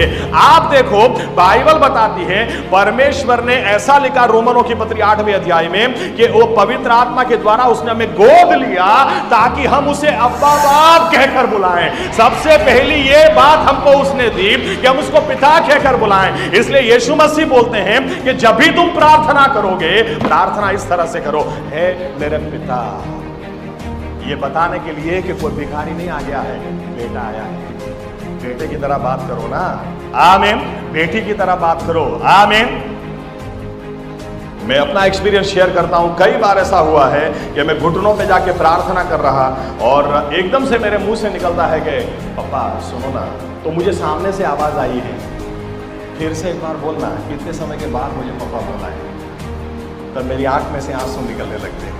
है। आप देखो बाइबल बताती है, परमेश्वर ने ऐसा लिखा रोमनों की पत्री 8वें अध्याय में कि वो पवित्र आत्मा के द्वारा उसने हमें गोद लिया ताकि हम उसे अब्बा बाप कहकर बुलाएं। सबसे पहली ये बात हमको उसने दी कि हम उसको पिता कहकर बुलाएं। इसलिए यीशु मसीह बोलते हैं कि जब भी तुम प्रार्थना करोगे, प्रार्थना इस तरह से करो, हे मेरे पिता। ये बताने के लिए कि कोई भिखारी नहीं आ गया है, बेटा आया है। बेटे की तरह बात करो ना, आमीन। बेटी की तरह बात करो, आमीन। मैं अपना एक्सपीरियंस शेयर करता हूं। कई बार ऐसा हुआ है कि मैं घुटनों पे जाके प्रार्थना कर रहा और एकदम से मेरे मुंह से निकलता है कि पापा सुनो ना, तो मुझे सामने से आवाज आई है, फिर से एक बार बोलना। कितने समय के बाद मुझे पापा बोला है, तब मेरी आंख में से आंसू निकलने लगते हैं।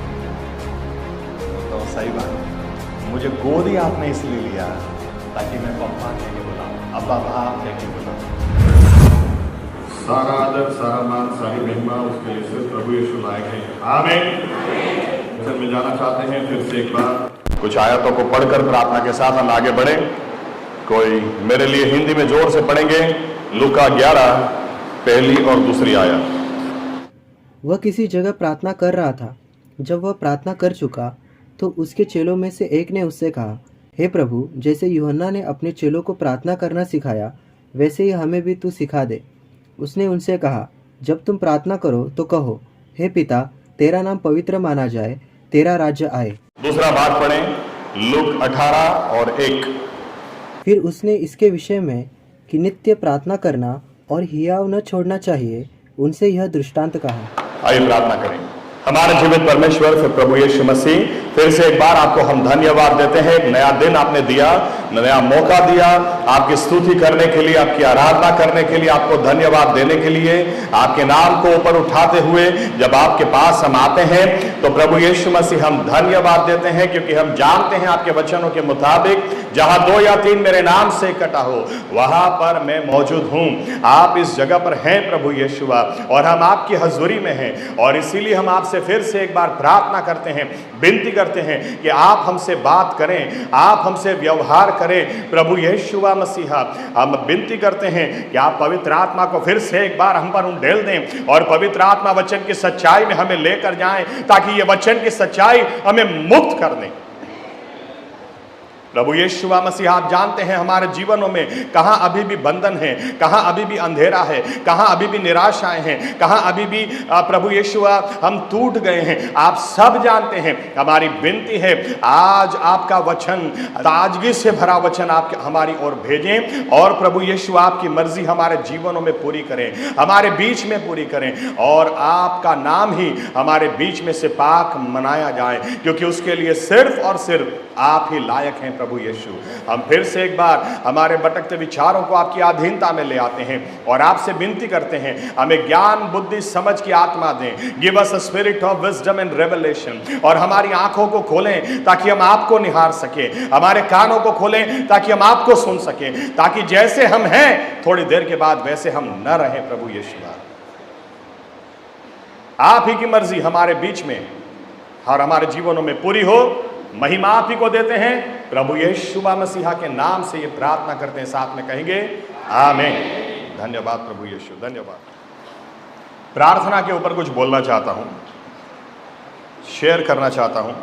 तो सही बात, मुझे गोद ही आपने इसलिए लिया ताकि मैं पापा कह के बुलाऊं, अब्बा बाप कह के बुलाऊं। सारा आदर, सारा मान, सारी महिमा उसके लिए सिर्फ प्रभु यीशु लायक है, आमीन। सर में जाना चाहते हैं फिर से एक बार कुछ आयतों को पढ़कर प्रार्थना के साथ हम आगे बढ़े। कोई मेरे लिए हिंदी में जोर से पढ़ेंगे लूका 11 पहली और दूसरी आयत। वह किसी जगह प्रार्थना कर रहा था। जब वह प्रार्थना कर चुका तो उसके चेलों में से एक ने उससे कहा, हे प्रभु, जैसे यूहन्ना ने अपने चेलों को प्रार्थना करना सिखाया, वैसे ही हमें भी तू सिखा दे। उसने उनसे कहा, जब तुम प्रार्थना करो तो कहो, हे पिता, तेरा नाम पवित्र माना जाए, तेरा राज्य आए। दूसरा भाग पढ़ें, लूक 18 और 1। फिर उसने इसके विषय में कि नित्य प्रार्थना करना और हियाव न छोड़ना चाहिए, उनसे यह दृष्टांत कहा। आइए प्रार्थना करें। हमारे जीवित परमेश्वर फिर प्रभु यीशु मसीह, फिर से एक बार आपको हम धन्यवाद देते हैं। एक नया दिन आपने दिया, नया मौका दिया आपकी स्तुति करने के लिए, आपकी आराधना करने के लिए, आपको धन्यवाद देने के लिए, आपके नाम को ऊपर उठाते हुए जब आपके पास हम आते हैं तो प्रभु यीशु मसीह हम धन्यवाद देते हैं, क्योंकि हम जानते हैं आपके वचनों के मुताबिक जहां 2 या 3 मेरे नाम से इकट्ठा हो वहां पर मैं मौजूद हूं। आप इस जगह पर हैं प्रभु यीशु, और हम आपकी हजूरी में हैं, और इसीलिए हम आपसे फिर से एक बार प्रार्थना करते हैं, विनती करते हैं कि आप हमसे बात करें, आप हमसे व्यवहार करें। प्रभु यीशु मसीहा, हम विनती करते हैं कि आप पवित्र आत्मा को फिर से एक बार हम पर उंडेल दें और पवित्र आत्मा वचन की सच्चाई में हमें लेकर जाएं, ताकि ये वचन की सच्चाई हमें मुक्त कर दें। प्रभु यीशु मसीह, आप जानते हैं हमारे जीवनों में कहां अभी भी बंधन है, कहां अभी भी अंधेरा है, कहां अभी भी निराशाएं हैं, कहां अभी भी प्रभु यीशु हम टूट गए हैं। आप सब जानते हैं। हमारी विनती है, आज आपका वचन, ताजगी से भरा वचन आप हमारी ओर भेजें, और प्रभु यीशु आपकी मर्जी हमारे जीवनों में पूरी करें, हमारे बीच में पूरी करें, और आपका नाम ही हमारे बीच में से पाक मनाया जाए, क्योंकि उसके लिए सिर्फ और सिर्फ आप ही लायक हैं। प्रभु यीशु, हम फिर से एक बार हमारे भटकते विचारों को आपकी अधीनता में ले आते हैं और आपसे विनती करते हैं, हमें ज्ञान, बुद्धि, समझ की आत्मा दें। Give us a spirit of wisdom and revelation, और हमारी आंखों को खोलें ताकि हम आपको निहार सके, हमारे कानों को खोलें ताकि हम आपको सुन सकें, ताकि जैसे हम हैं थोड़ी देर के बाद वैसे हम न रहें। प्रभु यीशु, आप ही की मर्जी हमारे बीच में और हमारे जीवनों में पूरी हो। महिमा आप ही को देते हैं। प्रभु यीशु मसीहा के नाम से ये प्रार्थना करते हैं, साथ में कहेंगे आमीन। धन्यवाद प्रभु यीशु, धन्यवाद। प्रार्थना के ऊपर कुछ बोलना चाहता हूं, शेयर करना चाहता हूं।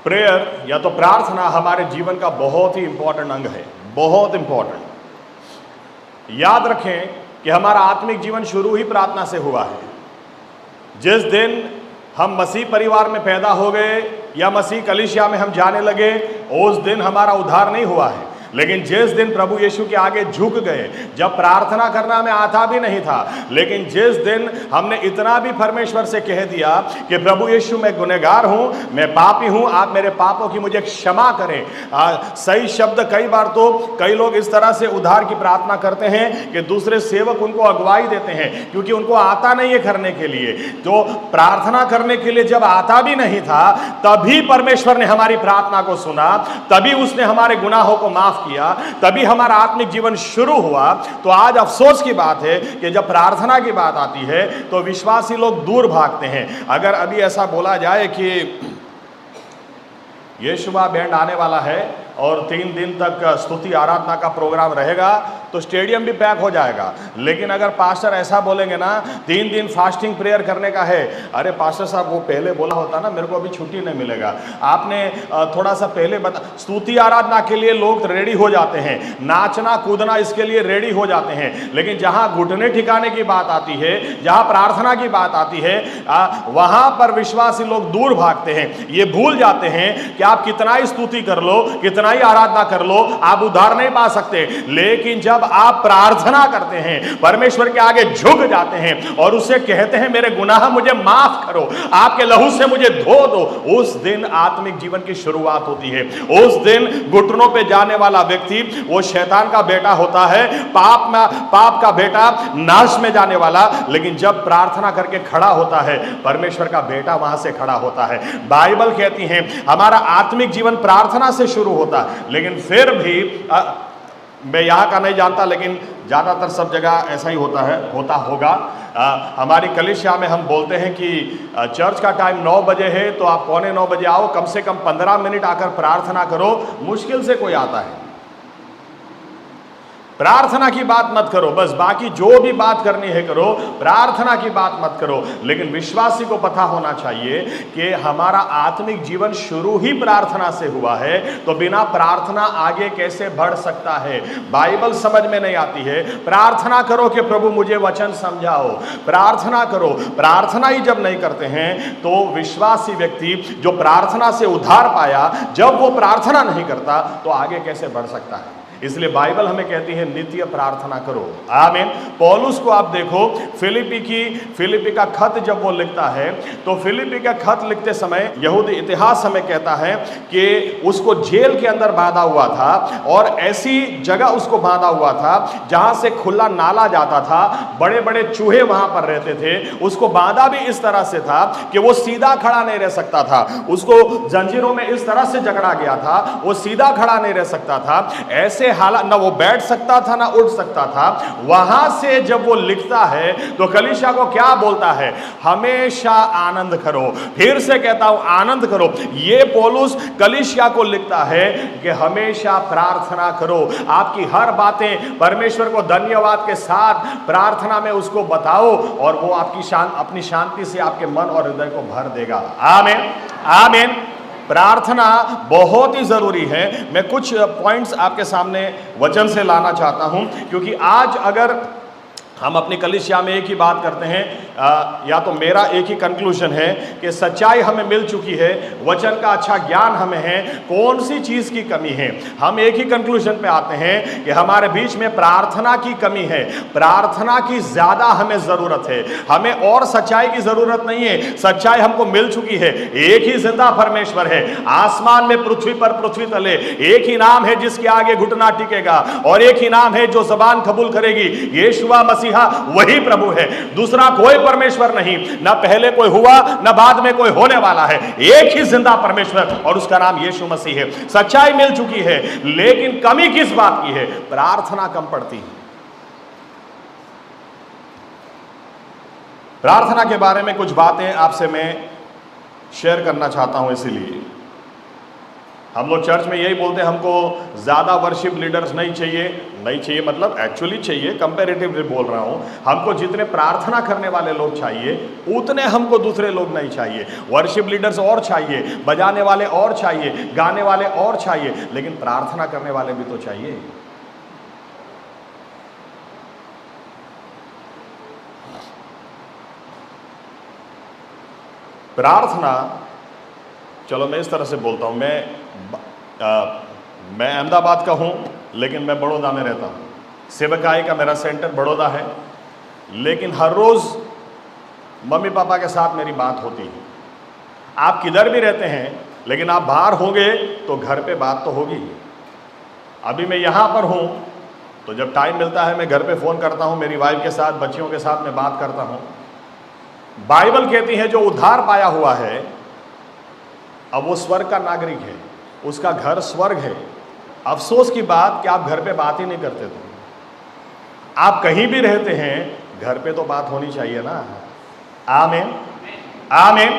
प्रेयर या तो प्रार्थना हमारे जीवन का बहुत ही इंपॉर्टेंट अंग है, बहुत इंपॉर्टेंट। याद रखें कि हमारा आत्मिक जीवन शुरू ही प्रार्थना से हुआ है। जिस दिन हम मसीह परिवार में पैदा हो गए या मसीह कलीसिया में हम जाने लगे, उस दिन हमारा उद्धार नहीं हुआ है। लेकिन जिस दिन प्रभु यीशु के आगे झुक गए, जब प्रार्थना करना हमें आता भी नहीं था, लेकिन जिस दिन हमने इतना भी परमेश्वर से कह दिया कि प्रभु यीशु मैं गुनहगार हूं, मैं पापी हूं, आप मेरे पापों की मुझे क्षमा करें। सही शब्द कई बार तो कई लोग इस तरह से उद्धार की प्रार्थना करते हैं कि दूसरे सेवक उनको अगुवाई देते हैं, क्योंकि उनको आता नहीं है करने के लिए। तो प्रार्थना करने के लिए जब आता भी नहीं था, तभी परमेश्वर ने हमारी प्रार्थना को सुना, तभी उसने हमारे गुनाहों को माफ किया, तभी हमारा आत्मिक जीवन शुरू हुआ। तो आज अफसोस की बात है कि जब प्रार्थना की बात आती है तो विश्वासी लोग दूर भागते हैं। अगर अभी ऐसा बोला जाए कि यीशु बैंड आने वाला है और 3 दिन तक स्तुति आराधना का प्रोग्राम रहेगा तो स्टेडियम भी पैक हो जाएगा। लेकिन अगर पास्टर ऐसा बोलेंगे ना 3 दिन फास्टिंग प्रेयर करने का है, अरे पास्टर साहब वो पहले बोला होता ना, मेरे को अभी छुट्टी नहीं मिलेगा, आपने थोड़ा सा पहले बता। स्तुति आराधना के लिए लोग रेडी हो जाते हैं, नाचना कूदना इसके लिए रेडी हो जाते हैं, लेकिन जहां घुटने ठिकाने की बात आती है, जहां प्रार्थना की बात आती है, वहां पर विश्वासी लोग दूर भागते हैं। ये भूल जाते हैं कि आप कितना ही स्तुति कर लो, कितना ही आराधना कर लो, आप उद्धार नहीं पा सकते। लेकिन जब आप प्रार्थना करते हैं, परमेश्वर के आगे झुक जाते हैं और उससे कहते हैं मेरे गुनाह मुझे माफ करो, आपके लहू से मुझे धो दो, उस दिन आत्मिक जीवन की शुरुआत होती है। उस दिन घुटनों पे जाने वाला व्यक्ति वो शैतान का बेटा होता है, पाप का बेटा, नाश में जाने वाला। लेकिन जब प्रार्थना करके खड़ा होता है, परमेश्वर का बेटा वहां से खड़ा होता है। बाइबल कहती है हमारा आत्मिक जीवन प्रार्थना से शुरू होता है। लेकिन फिर भी मैं यहाँ का नहीं जानता, लेकिन ज़्यादातर सब जगह ऐसा ही होता होगा। हमारी कलीसिया में हम बोलते हैं कि चर्च का टाइम 9 बजे है तो आप 8:45 बजे आओ, कम से कम 15 मिनट आकर प्रार्थना करो। मुश्किल से कोई आता है, प्रार्थना की बात मत करो, बस बाकी जो भी बात करनी है करो, प्रार्थना की बात मत करो। लेकिन विश्वासी को पता होना चाहिए कि हमारा आत्मिक जीवन शुरू ही प्रार्थना से हुआ है, तो बिना प्रार्थना आगे कैसे बढ़ सकता है? बाइबल समझ में नहीं आती है, प्रार्थना करो कि प्रभु मुझे वचन समझाओ, प्रार्थना करो। प्रार्थना ही जब नहीं करते हैं तो विश्वासी व्यक्ति जो प्रार्थना से उद्धार पाया, जब वो प्रार्थना नहीं करता तो आगे कैसे बढ़ सकता है? इसलिए बाइबल हमें कहती है नित्य प्रार्थना करो। आमीन। पौलुस को आप देखो, फिलिपी का खत जब वो लिखता है तो फिलिपी का खत लिखते समय यहूदी इतिहास हमें कहता है कि उसको जेल के अंदर बांधा हुआ था और ऐसी जगह उसको बांधा हुआ था जहां से खुला नाला जाता था, बड़े बड़े चूहे वहां पर रहते थे। उसको बांधा भी इस तरह से था कि वो सीधा खड़ा नहीं रह सकता था, उसको जंजीरों में इस तरह से जकड़ा गया था, वो सीधा खड़ा नहीं रह सकता था। ऐसे हालात, ना वो बैठ सकता था ना उठ सकता था। वहां से जब वो लिखता है तो कलीसिया को क्या बोलता है? हमेशा आनंद करो। फिर से कहता हूं आनंद करो। ये पौलुस कलीसिया को लिखता है कि हमेशा प्रार्थना करो। आपकी हर बातें परमेश्वर को धन्यवाद के साथ प्रार्थना में उसको बताओ और वो अपनी शांति से आपके मन और हृदय को भर देगा। आमीन, आमीन। प्रार्थना बहुत ही जरूरी है। मैं कुछ पॉइंट्स आपके सामने वचन से लाना चाहता हूं, क्योंकि आज अगर हम अपनी कलीसिया में एक ही बात करते हैं, या तो मेरा एक ही कंक्लूजन है कि सच्चाई हमें मिल चुकी है, वचन का अच्छा ज्ञान हमें है, कौन सी चीज की कमी है? हम एक ही कंक्लूजन पे आते हैं कि हमारे बीच में प्रार्थना की कमी है, प्रार्थना की ज्यादा हमें जरूरत है। हमें और सच्चाई की जरूरत नहीं है, सच्चाई हमको मिल चुकी है। एक ही जिंदा परमेश्वर है, आसमान में पृथ्वी पर पृथ्वी तले एक ही नाम है जिसके आगे घुटना टिकेगा, और एक ही नाम है जो जबान कबूल करेगी, यीशुआ मसीहा वही प्रभु है। दूसरा कोई परमेश्वर नहीं, ना पहले कोई हुआ ना बाद में कोई होने वाला है। एक ही जिंदा परमेश्वर और उसका नाम यीशु मसीह है। सच्चाई मिल चुकी है, लेकिन कमी किस बात की है? प्रार्थना कम पड़ती है। प्रार्थना के बारे में कुछ बातें आपसे मैं शेयर करना चाहता हूं। इसीलिए हम लोग चर्च में यही बोलते हैं, हमको ज़्यादा वर्शिप लीडर्स नहीं चाहिए मतलब एक्चुअली चाहिए, कंपैरेटिवली बोल रहा हूँ। हमको जितने प्रार्थना करने वाले लोग चाहिए उतने हमको दूसरे लोग नहीं चाहिए। वर्शिप लीडर्स और चाहिए, बजाने वाले और चाहिए, गाने वाले और चाहिए, लेकिन प्रार्थना करने वाले भी तो चाहिए। प्रार्थना, चलो मैं इस तरह से बोलता हूँ, मैं अहमदाबाद का हूँ लेकिन मैं बड़ौदा में रहता हूँ। सेवकाई का मेरा सेंटर बड़ौदा है, लेकिन हर रोज़ मम्मी पापा के साथ मेरी बात होती है। आप किधर भी रहते हैं, लेकिन आप बाहर होंगे तो घर पे बात तो होगी। अभी मैं यहाँ पर हूँ तो जब टाइम मिलता है मैं घर पे फ़ोन करता हूँ, मेरी वाइफ के साथ, बच्चियों के साथ मैं बात करता हूँ। बाइबल कहती है जो उद्धार पाया हुआ है अब वो स्वर्ग का नागरिक है, उसका घर स्वर्ग है। अफसोस की बात कि आप घर पे बात ही नहीं करते थे। आप कहीं भी रहते हैं, घर पे तो बात होनी चाहिए ना। आमीन, आमीन।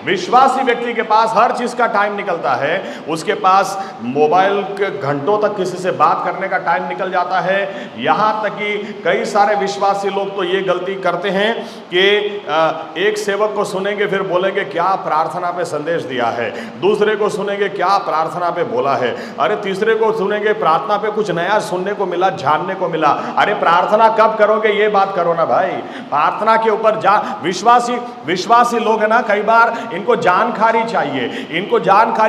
विश्वासी व्यक्ति के पास हर चीज का टाइम निकलता है। उसके पास मोबाइल के घंटों तक किसी से बात करने का टाइम निकल जाता है। यहां तक कि कई सारे विश्वासी लोग तो ये गलती करते हैं कि एक सेवक को सुनेंगे फिर बोलेंगे क्या प्रार्थना पे संदेश दिया है, दूसरे को सुनेंगे क्या प्रार्थना पे बोला है, अरे तीसरे को सुनेंगे प्रार्थना पे कुछ नया सुनने को मिला, जानने को मिला। अरे प्रार्थना कब करोगे ये बात करो ना भाई। प्रार्थना के ऊपर विश्वासी लोग है ना, कई बार इनको जानकारी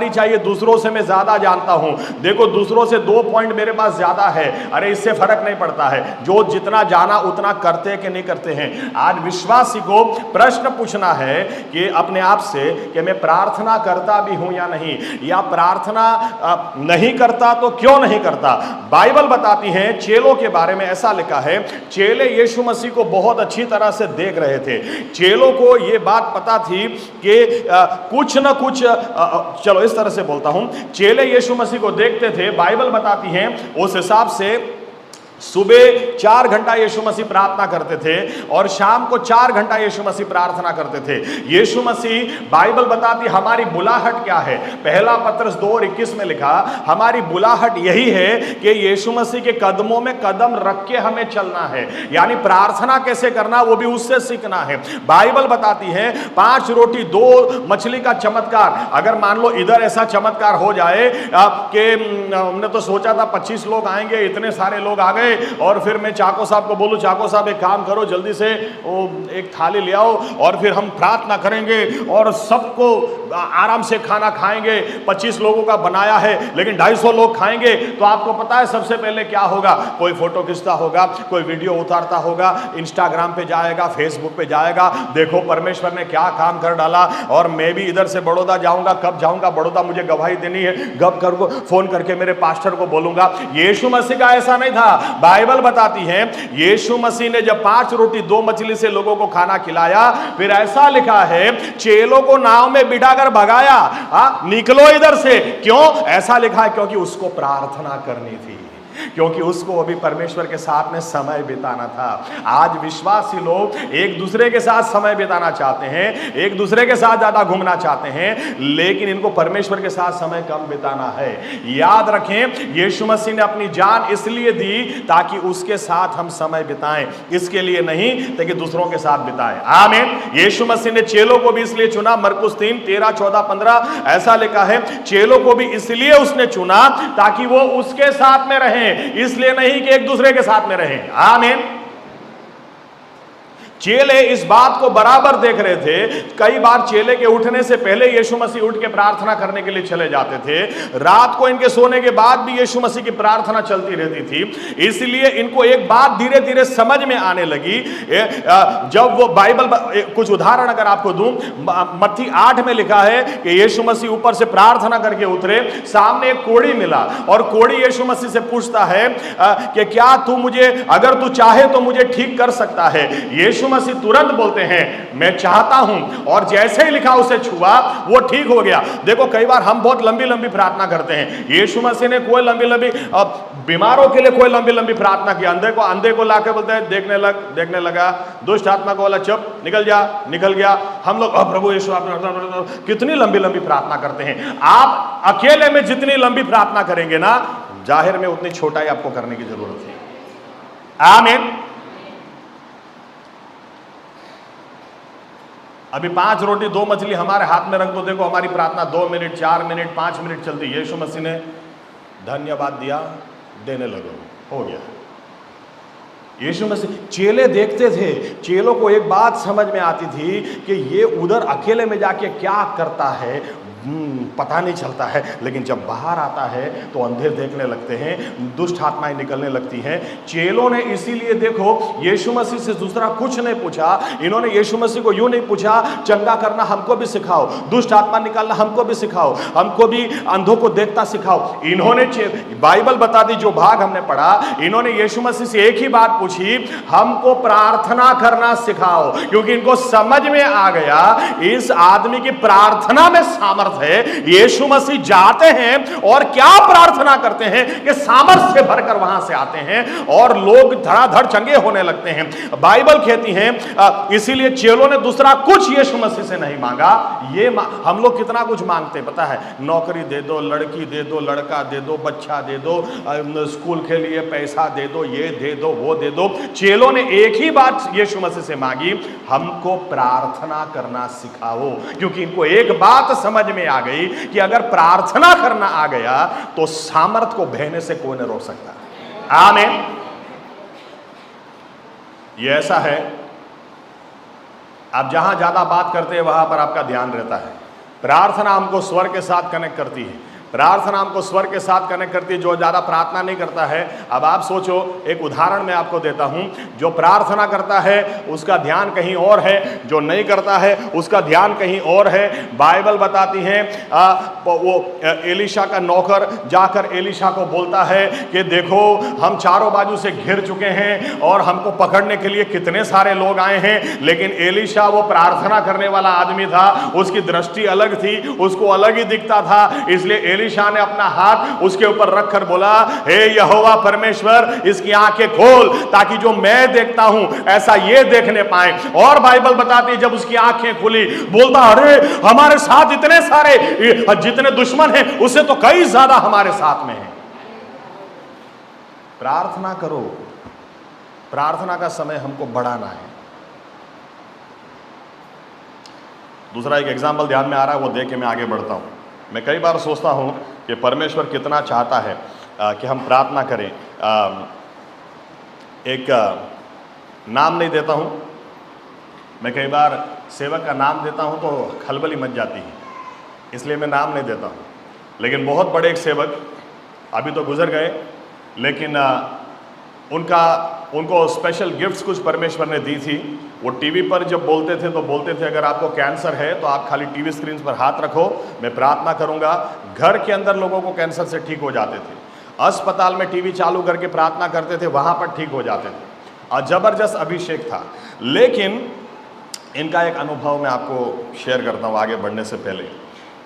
चाहिए, दूसरों से मैं ज्यादा जानता हूं, देखो दूसरों से 2 पॉइंट मेरे पास ज्यादा है। अरे इससे फर्क नहीं पड़ता है, जो जितना जाना उतना करते कि नहीं करते हैं। आज विश्वासी को प्रश्न पूछना है कि अपने आप से कि मैं प्रार्थना करता भी हूं या नहीं, या प्रार्थना नहीं करता तो क्यों नहीं करता। बाइबल बताती है चेलों के बारे में, ऐसा लिखा है चेले यीशु मसीह को बहुत अच्छी तरह से देख रहे थे। चेलों को यह बात पता थी कि कुछ ना कुछ, चलो इस तरह से बोलता हूं, चेले यीशु मसीह को देखते थे। बाइबल बताती है उस हिसाब से सुबह 4 घंटा यीशु मसीह प्रार्थना करते थे और शाम को 4 घंटा यीशु मसीह प्रार्थना करते थे। यीशु मसीह, बाइबल बताती हमारी बुलाहट क्या है। पहला पत्रस 2:21 में लिखा, हमारी बुलाहट यही है कि यीशु मसीह के कदमों में कदम रख के हमें चलना है, यानी प्रार्थना कैसे करना वो भी उससे सीखना है। बाइबल बताती है 5 रोटी 2 मछली का चमत्कार, अगर मान लो इधर ऐसा चमत्कार हो जाए कि हमने तो सोचा था 25 लोग आएंगे, इतने सारे लोग आ गए, और फिर मैं चाको साहब को बोलूं, चाको साहब एक काम करो जल्दी से वो एक थाली ले आओ और फिर हम प्रार्थना करेंगे और सबको आराम से खाना खाएंगे। 25 लोगों का बनाया है लेकिन 250 लोग खाएंगे, तो आपको पता है सबसे पहले क्या होगा, कोई फोटो खींचता होगा, कोई वीडियो उतारता होगा, इंस्टाग्राम पे जाएगा, फेसबुक पे जाएगा, देखो परमेश्वर ने क्या काम कर डाला, और मैं भी इधर से बड़ौदा जाऊंगा, कब जाऊंगा बड़ौदा, मुझे गवाही देनी है, गप कर फोन करके मेरे पास्टर को बोलूंगा। यीशु मसीह का ऐसा नहीं था। बाइबल बताती है यीशु मसीह ने जब 5 रोटी 2 मछली से लोगों को खाना खिलाया, फिर ऐसा लिखा है चेलों को नाव में बिठाकर भगाया, निकलो इधर से। क्यों ऐसा लिखा है? क्योंकि उसको प्रार्थना करनी थी, क्योंकि उसको अभी परमेश्वर के साथ में समय बिताना था। आज विश्वासी लोग एक दूसरे के साथ समय बिताना चाहते हैं, एक दूसरे के साथ ज्यादा घूमना चाहते हैं, लेकिन इनको परमेश्वर के साथ समय कम बिताना है। याद रखें यीशु मसीह ने अपनी जान इसलिए दी ताकि उसके साथ हम समय बिताएं, इसके लिए नहीं ताकि दूसरों के साथ बिताएं। आमीन। यीशु मसीह ने चेलों को भी इसलिए चुना, मरकुस 3:13-14-15 ऐसा लिखा है, चेलों को भी इसलिए उसने चुना ताकि वो उसके साथ में रहें, इसलिए नहीं कि एक दूसरे के साथ में रहें। आमीन। चेले इस बात को बराबर देख रहे थे। कई बार चेले के उठने से पहले यीशु मसीह उठ के प्रार्थना करने के लिए चले जाते थे। रात को इनके सोने के बाद भी यीशु मसीह की प्रार्थना चलती रहती थी। इसलिए इनको एक बात धीरे धीरे समझ में आने लगी। जब वो बाइबल, कुछ उदाहरण अगर आपको दूं, मत्ती 8 में लिखा है कि यीशु मसीह ऊपर से प्रार्थना करके उतरे, सामने एक कोढ़ी मिला और कोढ़ी यीशु मसीह से पूछता है कि क्या तू मुझे, अगर तू चाहे तो मुझे ठीक कर सकता है। यीशु मसीह तुरंत बोलते हैं मैं चाहता हूं, और जैसे ही लिखा उसे छुआ वो ठीक हो गया। देखो कई बार हम बहुत लंबी लंबी प्रार्थना करते हैं, यीशु मसीह ने कोई लंबी बीमारों के लिए कोई लंबी प्रार्थना की। अंधे को लाके बोलते हैं देखने लगा, दुष्ट आत्मा को बोला चुप, निकल जा, निकल गया। हम लोग प्रभु यीशु कितनी लंबी प्रार्थना करते हैं। आप अकेले में जितनी लंबी प्रार्थना करेंगे ना, जाहिर में उतनी छोटाई आपको करने की जरूरत है। आमीन। अभी 5 रोटी 2 मछली हमारे हाथ में रख दो, देखो हमारी प्रार्थना 2 मिनट 4 मिनट 5 मिनट चलती। यीशु मसीह ने धन्यवाद दिया, देने लगो, हो गया। यीशु मसीह, चेले देखते थे, चेलों को एक बात समझ में आती थी कि ये उधर अकेले में जाके क्या करता है पता नहीं चलता है, लेकिन जब बाहर आता है तो अंधेर देखने लगते हैं, दुष्ट आत्माएं निकलने लगती हैं। चेलों ने इसीलिए देखो यीशु मसीह से दूसरा कुछ नहीं पूछा। इन्होंने यीशु मसीह को यूं नहीं पूछा चंगा करना हमको भी सिखाओ, दुष्ट आत्मा निकालना हमको भी सिखाओ, हमको भी अंधों को देखता सिखाओ। इन्होंने बाइबल बता दी जो भाग हमने पढ़ा, इन्होंने यीशु मसीह से एक ही बात पूछी, हमको प्रार्थना करना सिखाओ, क्योंकि इनको समझ में आ गया इस आदमी की प्रार्थना में सामर्थ्य सामर्थ है। यीशु मसीह जाते हैं और क्या प्रार्थना करते हैं कि सामर्थ से भरकर वहां से आते हैं और लोग धड़ाधड़ चंगे होने लगते हैं। बाइबल कहती है इसीलिए चेलों ने दूसरा कुछ यीशु मसीह से नहीं मांगा। हम लोग कितना कुछ मांगते हैं पता है, नौकरी दे दो, लड़की दे दो, लड़का दे दो, बच्चा दे दो, स्कूल के लिए पैसा दे दो, ये दे दो, वो दे दो। चेलों ने एक ही बात यीशु मसीह से मांगी, हमको प्रार्थना करना सिखाओ, क्योंकि इनको एक बात समझ में आ गई कि अगर प्रार्थना करना आ गया तो सामर्थ को बहने से कोई नहीं रोक सकता। आमीन। ये ऐसा है, आप जहां ज्यादा बात करते हैं वहां पर आपका ध्यान रहता है। प्रार्थना हमको स्वर के साथ कनेक्ट करती है, प्रार्थना हमको स्वर के साथ कनेक्ट करती है। जो ज़्यादा प्रार्थना नहीं करता है, अब आप सोचो, एक उदाहरण मैं आपको देता हूं, जो प्रार्थना करता है उसका ध्यान कहीं और है, जो नहीं करता है उसका ध्यान कहीं और है। बाइबल बताती है वो एलीशा का नौकर जाकर एलीशा को बोलता है कि देखो हम चारों बाजू से घिर चुके हैं और हमको पकड़ने के लिए कितने सारे लोग आए हैं। लेकिन एलीशा वो प्रार्थना करने वाला आदमी था, उसकी दृष्टि अलग थी, उसको अलग ही दिखता था। इसलिए एलीशा ने अपना हाथ उसके ऊपर रखकर बोला, हे यहोवा परमेश्वर, इसकी आंखें खोल ताकि जो मैं देखता हूं ऐसा ये देखने पाए। और बाइबल बताती है जब उसकी आंखें खुली, बोलता, अरे हमारे साथ इतने सारे, जितने दुश्मन हैं उससे तो कई ज्यादा हमारे साथ में हैं। प्रार्थना करो, प्रार्थना का समय हमको बढ़ाना है। दूसरा एक एग्जाम्पल ध्यान में आ रहा है, वो देख के मैं आगे बढ़ता हूं। मैं कई बार सोचता हूँ कि परमेश्वर कितना चाहता है कि हम प्रार्थना करें। एक नाम नहीं देता हूँ, मैं कई बार सेवक का नाम देता हूँ तो खलबली मच जाती है, इसलिए मैं नाम नहीं देता हूँ। लेकिन बहुत बड़े एक सेवक अभी तो गुजर गए, लेकिन उनको स्पेशल गिफ्ट्स कुछ परमेश्वर ने दी थी। वो टीवी पर जब बोलते थे तो बोलते थे, अगर आपको कैंसर है तो आप खाली टीवी स्क्रीन पर हाथ रखो, मैं प्रार्थना करूंगा। घर के अंदर लोगों को कैंसर से ठीक हो जाते थे, अस्पताल में टीवी चालू करके प्रार्थना करते थे, वहां पर ठीक हो जाते थे, और जबरदस्त अभिषेक था। लेकिन इनका एक अनुभव मैं आपको शेयर करता हूँ आगे बढ़ने से पहले।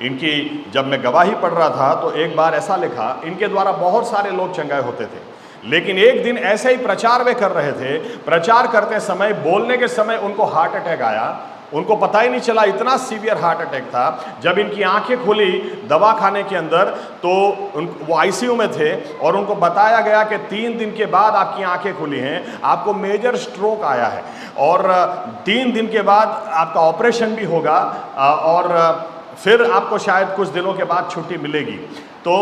इनकी जब मैं गवाही पढ़ रहा था तो एक बार ऐसा लिखा, इनके द्वारा बहुत सारे लोग चंगाए होते थे, लेकिन एक दिन ऐसे ही प्रचार वे कर रहे थे, प्रचार करते समय, बोलने के समय उनको हार्ट अटैक आया। उनको पता ही नहीं चला, इतना सीवियर हार्ट अटैक था। जब इनकी आंखें खुली दवा खाने के अंदर तो वो आईसीयू में थे और उनको बताया गया कि 3 दिन के बाद आपकी आंखें खुली हैं, आपको मेजर स्ट्रोक आया है और 3 दिन के बाद आपका ऑपरेशन भी होगा और फिर आपको शायद कुछ दिनों के बाद छुट्टी मिलेगी। तो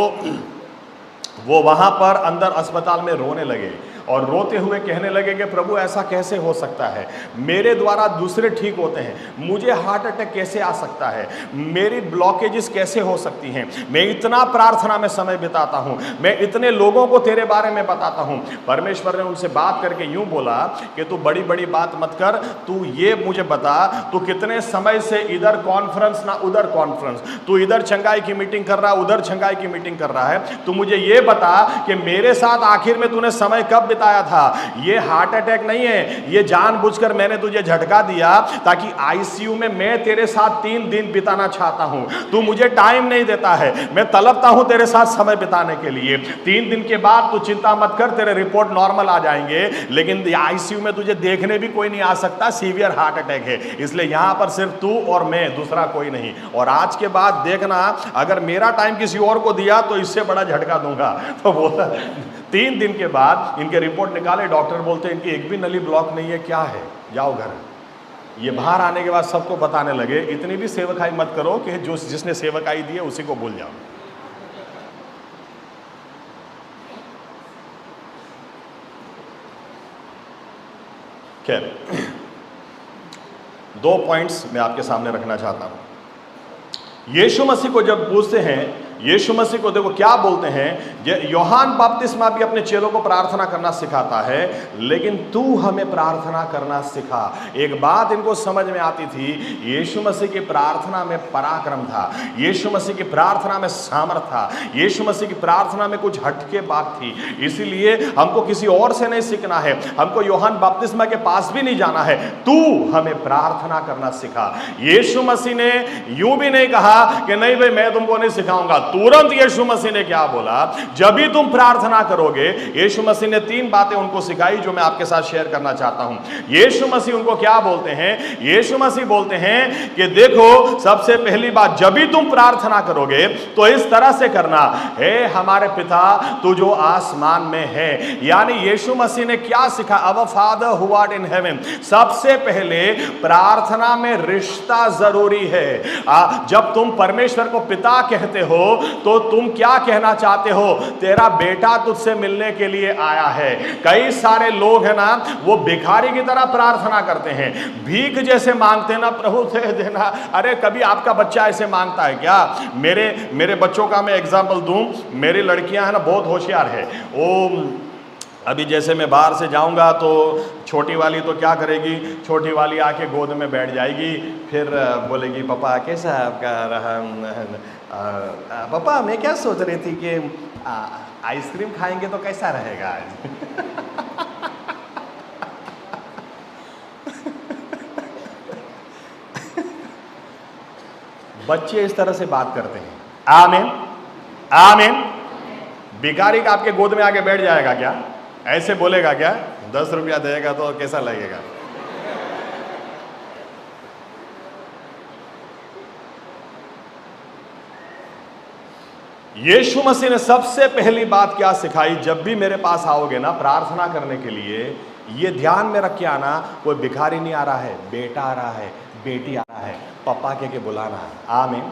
वो वहाँ पर अंदर अस्पताल में रोने लगे और रोते हुए कहने लगे कि प्रभु ऐसा कैसे हो सकता है, मेरे द्वारा दूसरे ठीक होते हैं, मुझे हार्ट अटैक कैसे आ सकता है, मेरी ब्लॉकेजेस कैसे हो सकती हैं, मैं इतना प्रार्थना में समय बिताता हूँ, मैं इतने लोगों को तेरे बारे में बताता हूँ। परमेश्वर ने उनसे बात करके यूं बोला कि तू बड़ी बड़ी बात मत कर, तू ये मुझे बता, तू कितने समय से इधर कॉन्फ्रेंस ना उधर कॉन्फ्रेंस, तू इधर चंगाई की मीटिंग कर रहा है, उधर चंगाई की मीटिंग कर रहा है, तू मुझे ये बता कि मेरे साथ आखिर में तूने समय कब बिताया था। ये हार्ट अटैक नहीं है, ये जानबूझकर मैंने तुझे झटका दिया ताकि आईसीयू में मैं तेरे साथ 3 दिन बिताना चाहता हूं। तू मुझे टाइम नहीं देता है, मैं तड़पता हूं तेरे साथ समय बिताने के लिए। 3 दिन के बाद तू चिंता मत कर, तेरे रिपोर्ट नॉर्मल आ जाएंगे, लेकिन आईसीयू में तुझे देखने भी कोई नहीं आ सकता, सीवियर हार्ट अटैक है, इसलिए यहां पर सिर्फ तू और मैं, दूसरा कोई नहीं। और आज के बाद देखना, अगर मेरा टाइम किसी और को दिया तो इससे बड़ा झटका दूंगा। तो बोला 3 दिन के बाद इनके रिपोर्ट निकाले, डॉक्टर बोलते इनकी एक भी नली ब्लॉक नहीं है, क्या है, जाओ घर। ये बाहर आने के बाद सबको बताने लगे, इतनी भी सेवकाई मत करो कि जिसने सेवकाई दी है उसी को भूल जाओ। खैर, 2 पॉइंट्स मैं आपके सामने रखना चाहता हूं। यीशु मसीह को जब पूछते हैं, यीशु मसीह को देखो क्या बोलते हैं, यूहन्ना बपतिस्मा भी अपने चेलों को प्रार्थना करना सिखाता है, लेकिन तू हमें प्रार्थना करना सिखा। एक बात इनको समझ में आती थी, यीशु मसीह की प्रार्थना में पराक्रम था, यीशु मसीह की प्रार्थना में सामर्थ था, यीशु मसीह की प्रार्थना में कुछ हटके बात थी। इसीलिए हमको किसी और से नहीं सीखना है, हमको यूहन्ना बपतिस्मा के पास भी नहीं जाना है, तू हमें प्रार्थना करना सिखा। यीशु मसीह ने यूं भी नहीं कहा कि नहीं भाई मैं तुमको नहीं सिखाऊंगा। तुरंत यीशु मसीह ने क्या बोला, जब भी तुम प्रार्थना करोगे, यीशु मसीह ने 3 बातें उनको सिखाई जो मैं आपके साथ शेयर करना चाहता हूं। यीशु मसीह उनको क्या बोलते हैं, यीशु मसीह बोलते हैं कि देखो सबसे पहली बात, जब भी तुम प्रार्थना करोगे तो इस तरह से करना, हे हमारे पिता तू जो आसमान में है। यानी यीशु मसीह ने क्या सिखा, our father who art in heaven. सबसे पहले प्रार्थना में रिश्ता जरूरी है। जब तुम परमेश्वर को पिता कहते हो तो तुम क्या कहना चाहते हो, तेरा बेटा तुझसे मिलने के लिए आया है। कई सारे लोग हैं ना, वो भिखारी की तरह प्रार्थना करते हैं, भीख जैसे मांगते हैं ना, प्रभु दे देना। अरे कभी आपका बच्चा ऐसे मांगता है क्या? मेरे बच्चों का मैं एग्जाम्पल दूं, मेरी लड़कियां हैं ना बहुत होशियार है। वो अभी जैसे मैं बाहर से जाऊंगा तो छोटी वाली तो क्या करेगी, छोटी वाली आके गोद में बैठ जाएगी, फिर बोलेगी पापा कैसा है आपका रहा, पापा मैं क्या सोच रही थी कि आइसक्रीम खाएंगे तो कैसा रहेगा आज। बच्चे इस तरह से बात करते हैं। आमीन आमीन। भिखारी का आपके गोद में आके बैठ जाएगा क्या? ऐसे बोलेगा क्या? 10 रुपया देगा तो कैसा लगेगा? यीशु मसीह ने सबसे पहली बात क्या सिखाई, जब भी मेरे पास आओगे ना प्रार्थना करने के लिए, ये ध्यान में रख के आना, कोई भिखारी नहीं आ रहा है, बेटा आ रहा है, बेटी आ रहा है, पापा के बुलाना है। आमीन।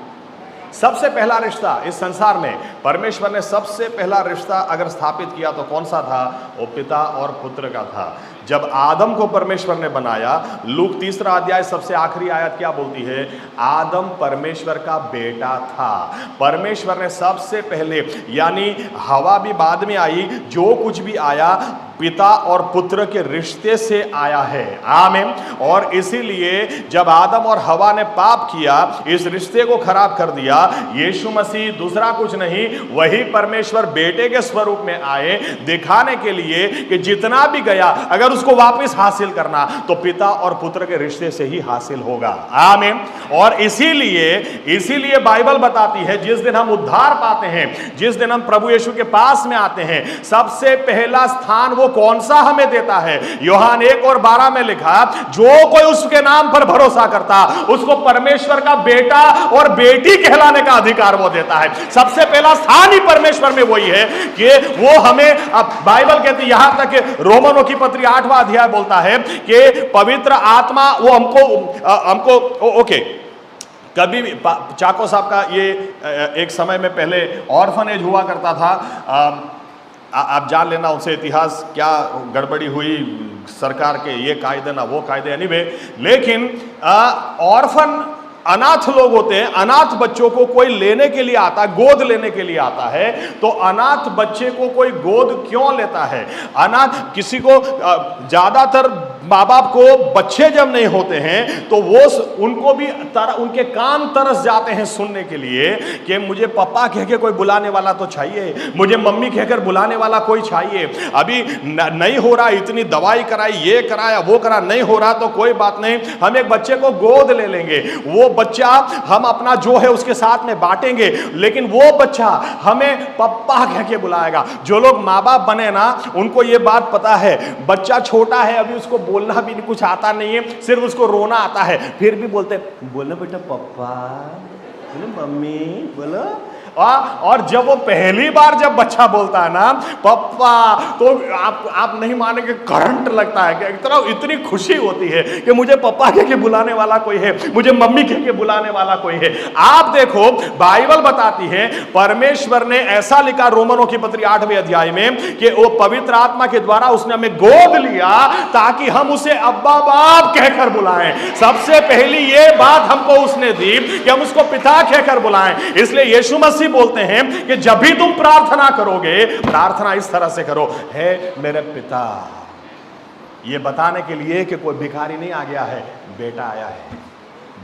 सबसे पहला रिश्ता इस संसार में परमेश्वर ने सबसे पहला रिश्ता अगर स्थापित किया तो कौन सा था? वो पिता और पुत्र का था। जब आदम को परमेश्वर ने बनाया, लूक 3 अध्याय सबसे आखिरी आयत क्या बोलती है? आदम परमेश्वर का बेटा था। परमेश्वर ने सबसे पहले, यानी हवा भी बाद में आई, जो कुछ भी आया पिता और पुत्र के रिश्ते से आया है। आमीन। और इसीलिए जब आदम और हवा ने पाप किया, इस रिश्ते को खराब कर दिया, यीशु मसीह दूसरा कुछ नहीं, वही परमेश्वर बेटे के स्वरूप में आए, दिखाने के लिए कि जितना भी गया अगर उसको वापस हासिल करना तो पिता और पुत्र के रिश्ते से ही हासिल होगा। आमीन। और इसीलिए बाइबल बताती है, जिस दिन हम उद्धार पाते हैं, जिस दिन हम प्रभु यीशु के पास में आते हैं, सबसे पहला स्थान वो कौन सा हमें देता है? यूहन्ना 1:12 में लिखा, जो कोई उसके नाम पर भरोसा करता उसको परमेश्वर का बेटा और बेटी कहलाने का अधिकार वो देता है। सबसे पहला स्थान ही परमेश्वर में वही है कि वो हमें, बाइबल कहती है, यहां तक रोमनों की पत्री 8वां अध्याय बोलता है कि पवित्र आत्मा वो हमको ओके। कभी भी चाको साहब का ये एक समय में पहले ऑर्फनेज हुआ करता था, आप जान लेना उनसे इतिहास क्या गड़बड़ी हुई, सरकार के ये कायदे ना वो कायदे, एनीवे। लेकिन ऑर्फन अनाथ लोग होते हैं, अनाथ बच्चों को कोई लेने के लिए आता है, गोद लेने के लिए आता है, तो अनाथ बच्चे को कोई गोद क्यों लेता है? अनाथ किसी को, ज्यादातर माँ बाप को बच्चे जब नहीं होते हैं तो वो उनको भी उनके कान तरस जाते हैं सुनने के लिए कि मुझे पापा कह के कोई बुलाने वाला तो चाहिए, मुझे मम्मी कहकर बुलाने वाला कोई चाहिए। अभी नहीं हो रहा, इतनी दवाई कराई, ये कराया, वो करा, नहीं हो रहा तो कोई बात नहीं, हम एक बच्चे को गोद ले लेंगे, वो बच्चा हम अपना जो है उसके साथ में बांटेंगे, लेकिन वो बच्चा हमें पापा कह के बुलाएगा। जो लोग माँ बाप बने ना, उनको ये बात पता है, बच्चा छोटा है, अभी उसको बोलना भी कुछ आता नहीं है, सिर्फ उसको रोना आता है, फिर भी बोलते बोलो बेटा पापा, बोलो मम्मी, बोलो। और जब वो पहली बार जब बच्चा बोलता है ना पापा, तो आप नहीं मानेंगे, करंट लगता है कि इतनी खुशी होती है कि मुझे पापा कह के बुलाने वाला कोई है, मुझे मम्मी कह के बुलाने वाला कोई है। आप देखो बाइबल बताती है, परमेश्वर ने ऐसा लिखा रोमनों की पत्री 8वें अध्याय में कि वो पवित्र आत्मा के द्वारा उसने हमें गोद लिया ताकि हम उसे अब्बा बाप कहकर बुलाएं। सबसे पहली ये बात हमको उसने दी कि हम उसको पिता कहकर बुलाएं। इसलिए यीशु मसीह मसीह बोलते हैं कि जब भी तुम प्रार्थना करोगे, प्रार्थना इस तरह से करो, हे मेरे पिता। ये बताने के लिए कि कोई भिखारी नहीं आ गया है, बेटा आया है।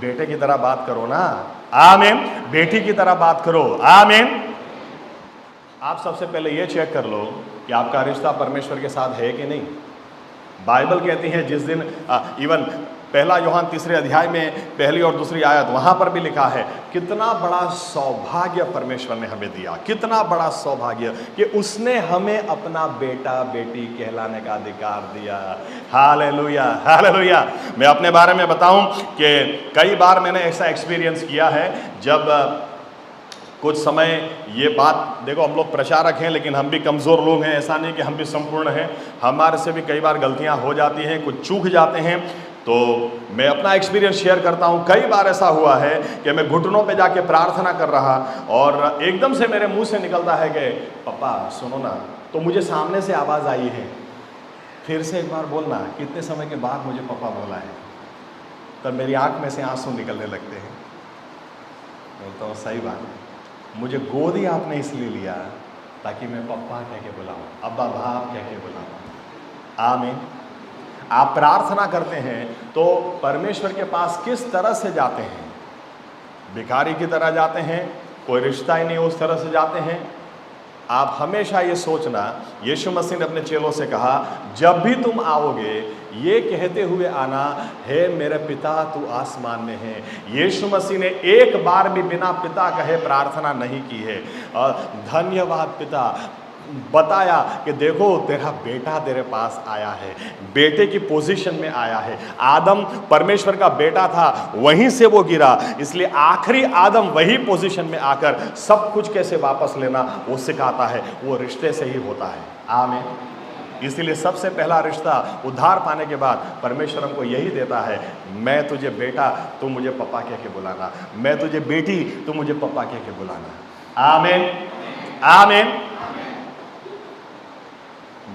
बेटे की तरह बात करो ना, आमीन। बेटी की तरह बात करो, आमीन। आप सबसे पहले ये चेक कर लो कि आपका रिश्ता परमेश्वर के साथ है कि नहीं। बाइबल कहती है जिस दिन इवन पहला यूहन्ना 3 अध्याय में पहली और दूसरी आयत, वहां पर भी लिखा है कितना बड़ा सौभाग्य परमेश्वर ने हमें दिया, कितना बड़ा सौभाग्य कि उसने हमें अपना बेटा बेटी कहलाने का अधिकार दिया। Hallelujah, hallelujah. मैं अपने बारे में बताऊं कि कई बार मैंने ऐसा एक्सपीरियंस किया है, जब कुछ समय ये बात, देखो हम लोग प्रचारक हैं लेकिन हम भी कमज़ोर लोग हैं, ऐसा नहीं कि हम भी संपूर्ण हैं, हमारे से भी कई बार गलतियां हो जाती हैं, कुछ चूक जाते हैं। तो मैं अपना एक्सपीरियंस शेयर करता हूं। कई बार ऐसा हुआ है कि मैं घुटनों पे जाके प्रार्थना कर रहा और एकदम से मेरे मुंह से निकलता है कि पापा सुनो ना, तो मुझे सामने से आवाज़ आई है, फिर से एक बार बोलना। कितने समय के बाद मुझे पापा बोला है, तब मेरी आंख में से आंसू निकलने लगते हैं। बोलता हूँ सही बात है, मुझे गोद ही आपने इसलिए लिया ताकि मैं पप्पा कह के बुलाऊं, अब्बा बाप कह के बुलाऊं। आमीन। आप प्रार्थना करते हैं तो परमेश्वर के पास किस तरह से जाते हैं? भिखारी की तरह जाते हैं, कोई रिश्ता ही नहीं उस तरह से जाते हैं। आप हमेशा ये सोचना, यीशु मसीह ने अपने चेलों से कहा जब भी तुम आओगे ये कहते हुए आना, हे मेरे पिता तू आसमान में है। यीशु मसीह ने एक बार भी बिना पिता कहे प्रार्थना नहीं की है। धन्यवाद पिता, बताया कि देखो तेरा बेटा तेरे पास आया है, बेटे की पोजीशन में आया है। आदम परमेश्वर का बेटा था, वहीं से वो गिरा, इसलिए आखिरी आदम वही पोजीशन में आकर सब कुछ कैसे वापस लेना वो सिखाता है। वो रिश्ते से ही होता है। आमीन। इसीलिए सबसे पहला रिश्ता उद्धार पाने के बाद परमेश्वर हमको यही देता है, मैं तुझे बेटा तू मुझे पप्पा कह के बुलाना, मैं तुझे बेटी तू मुझे पप्पा कह के बुलाना। आमीन, आमीन।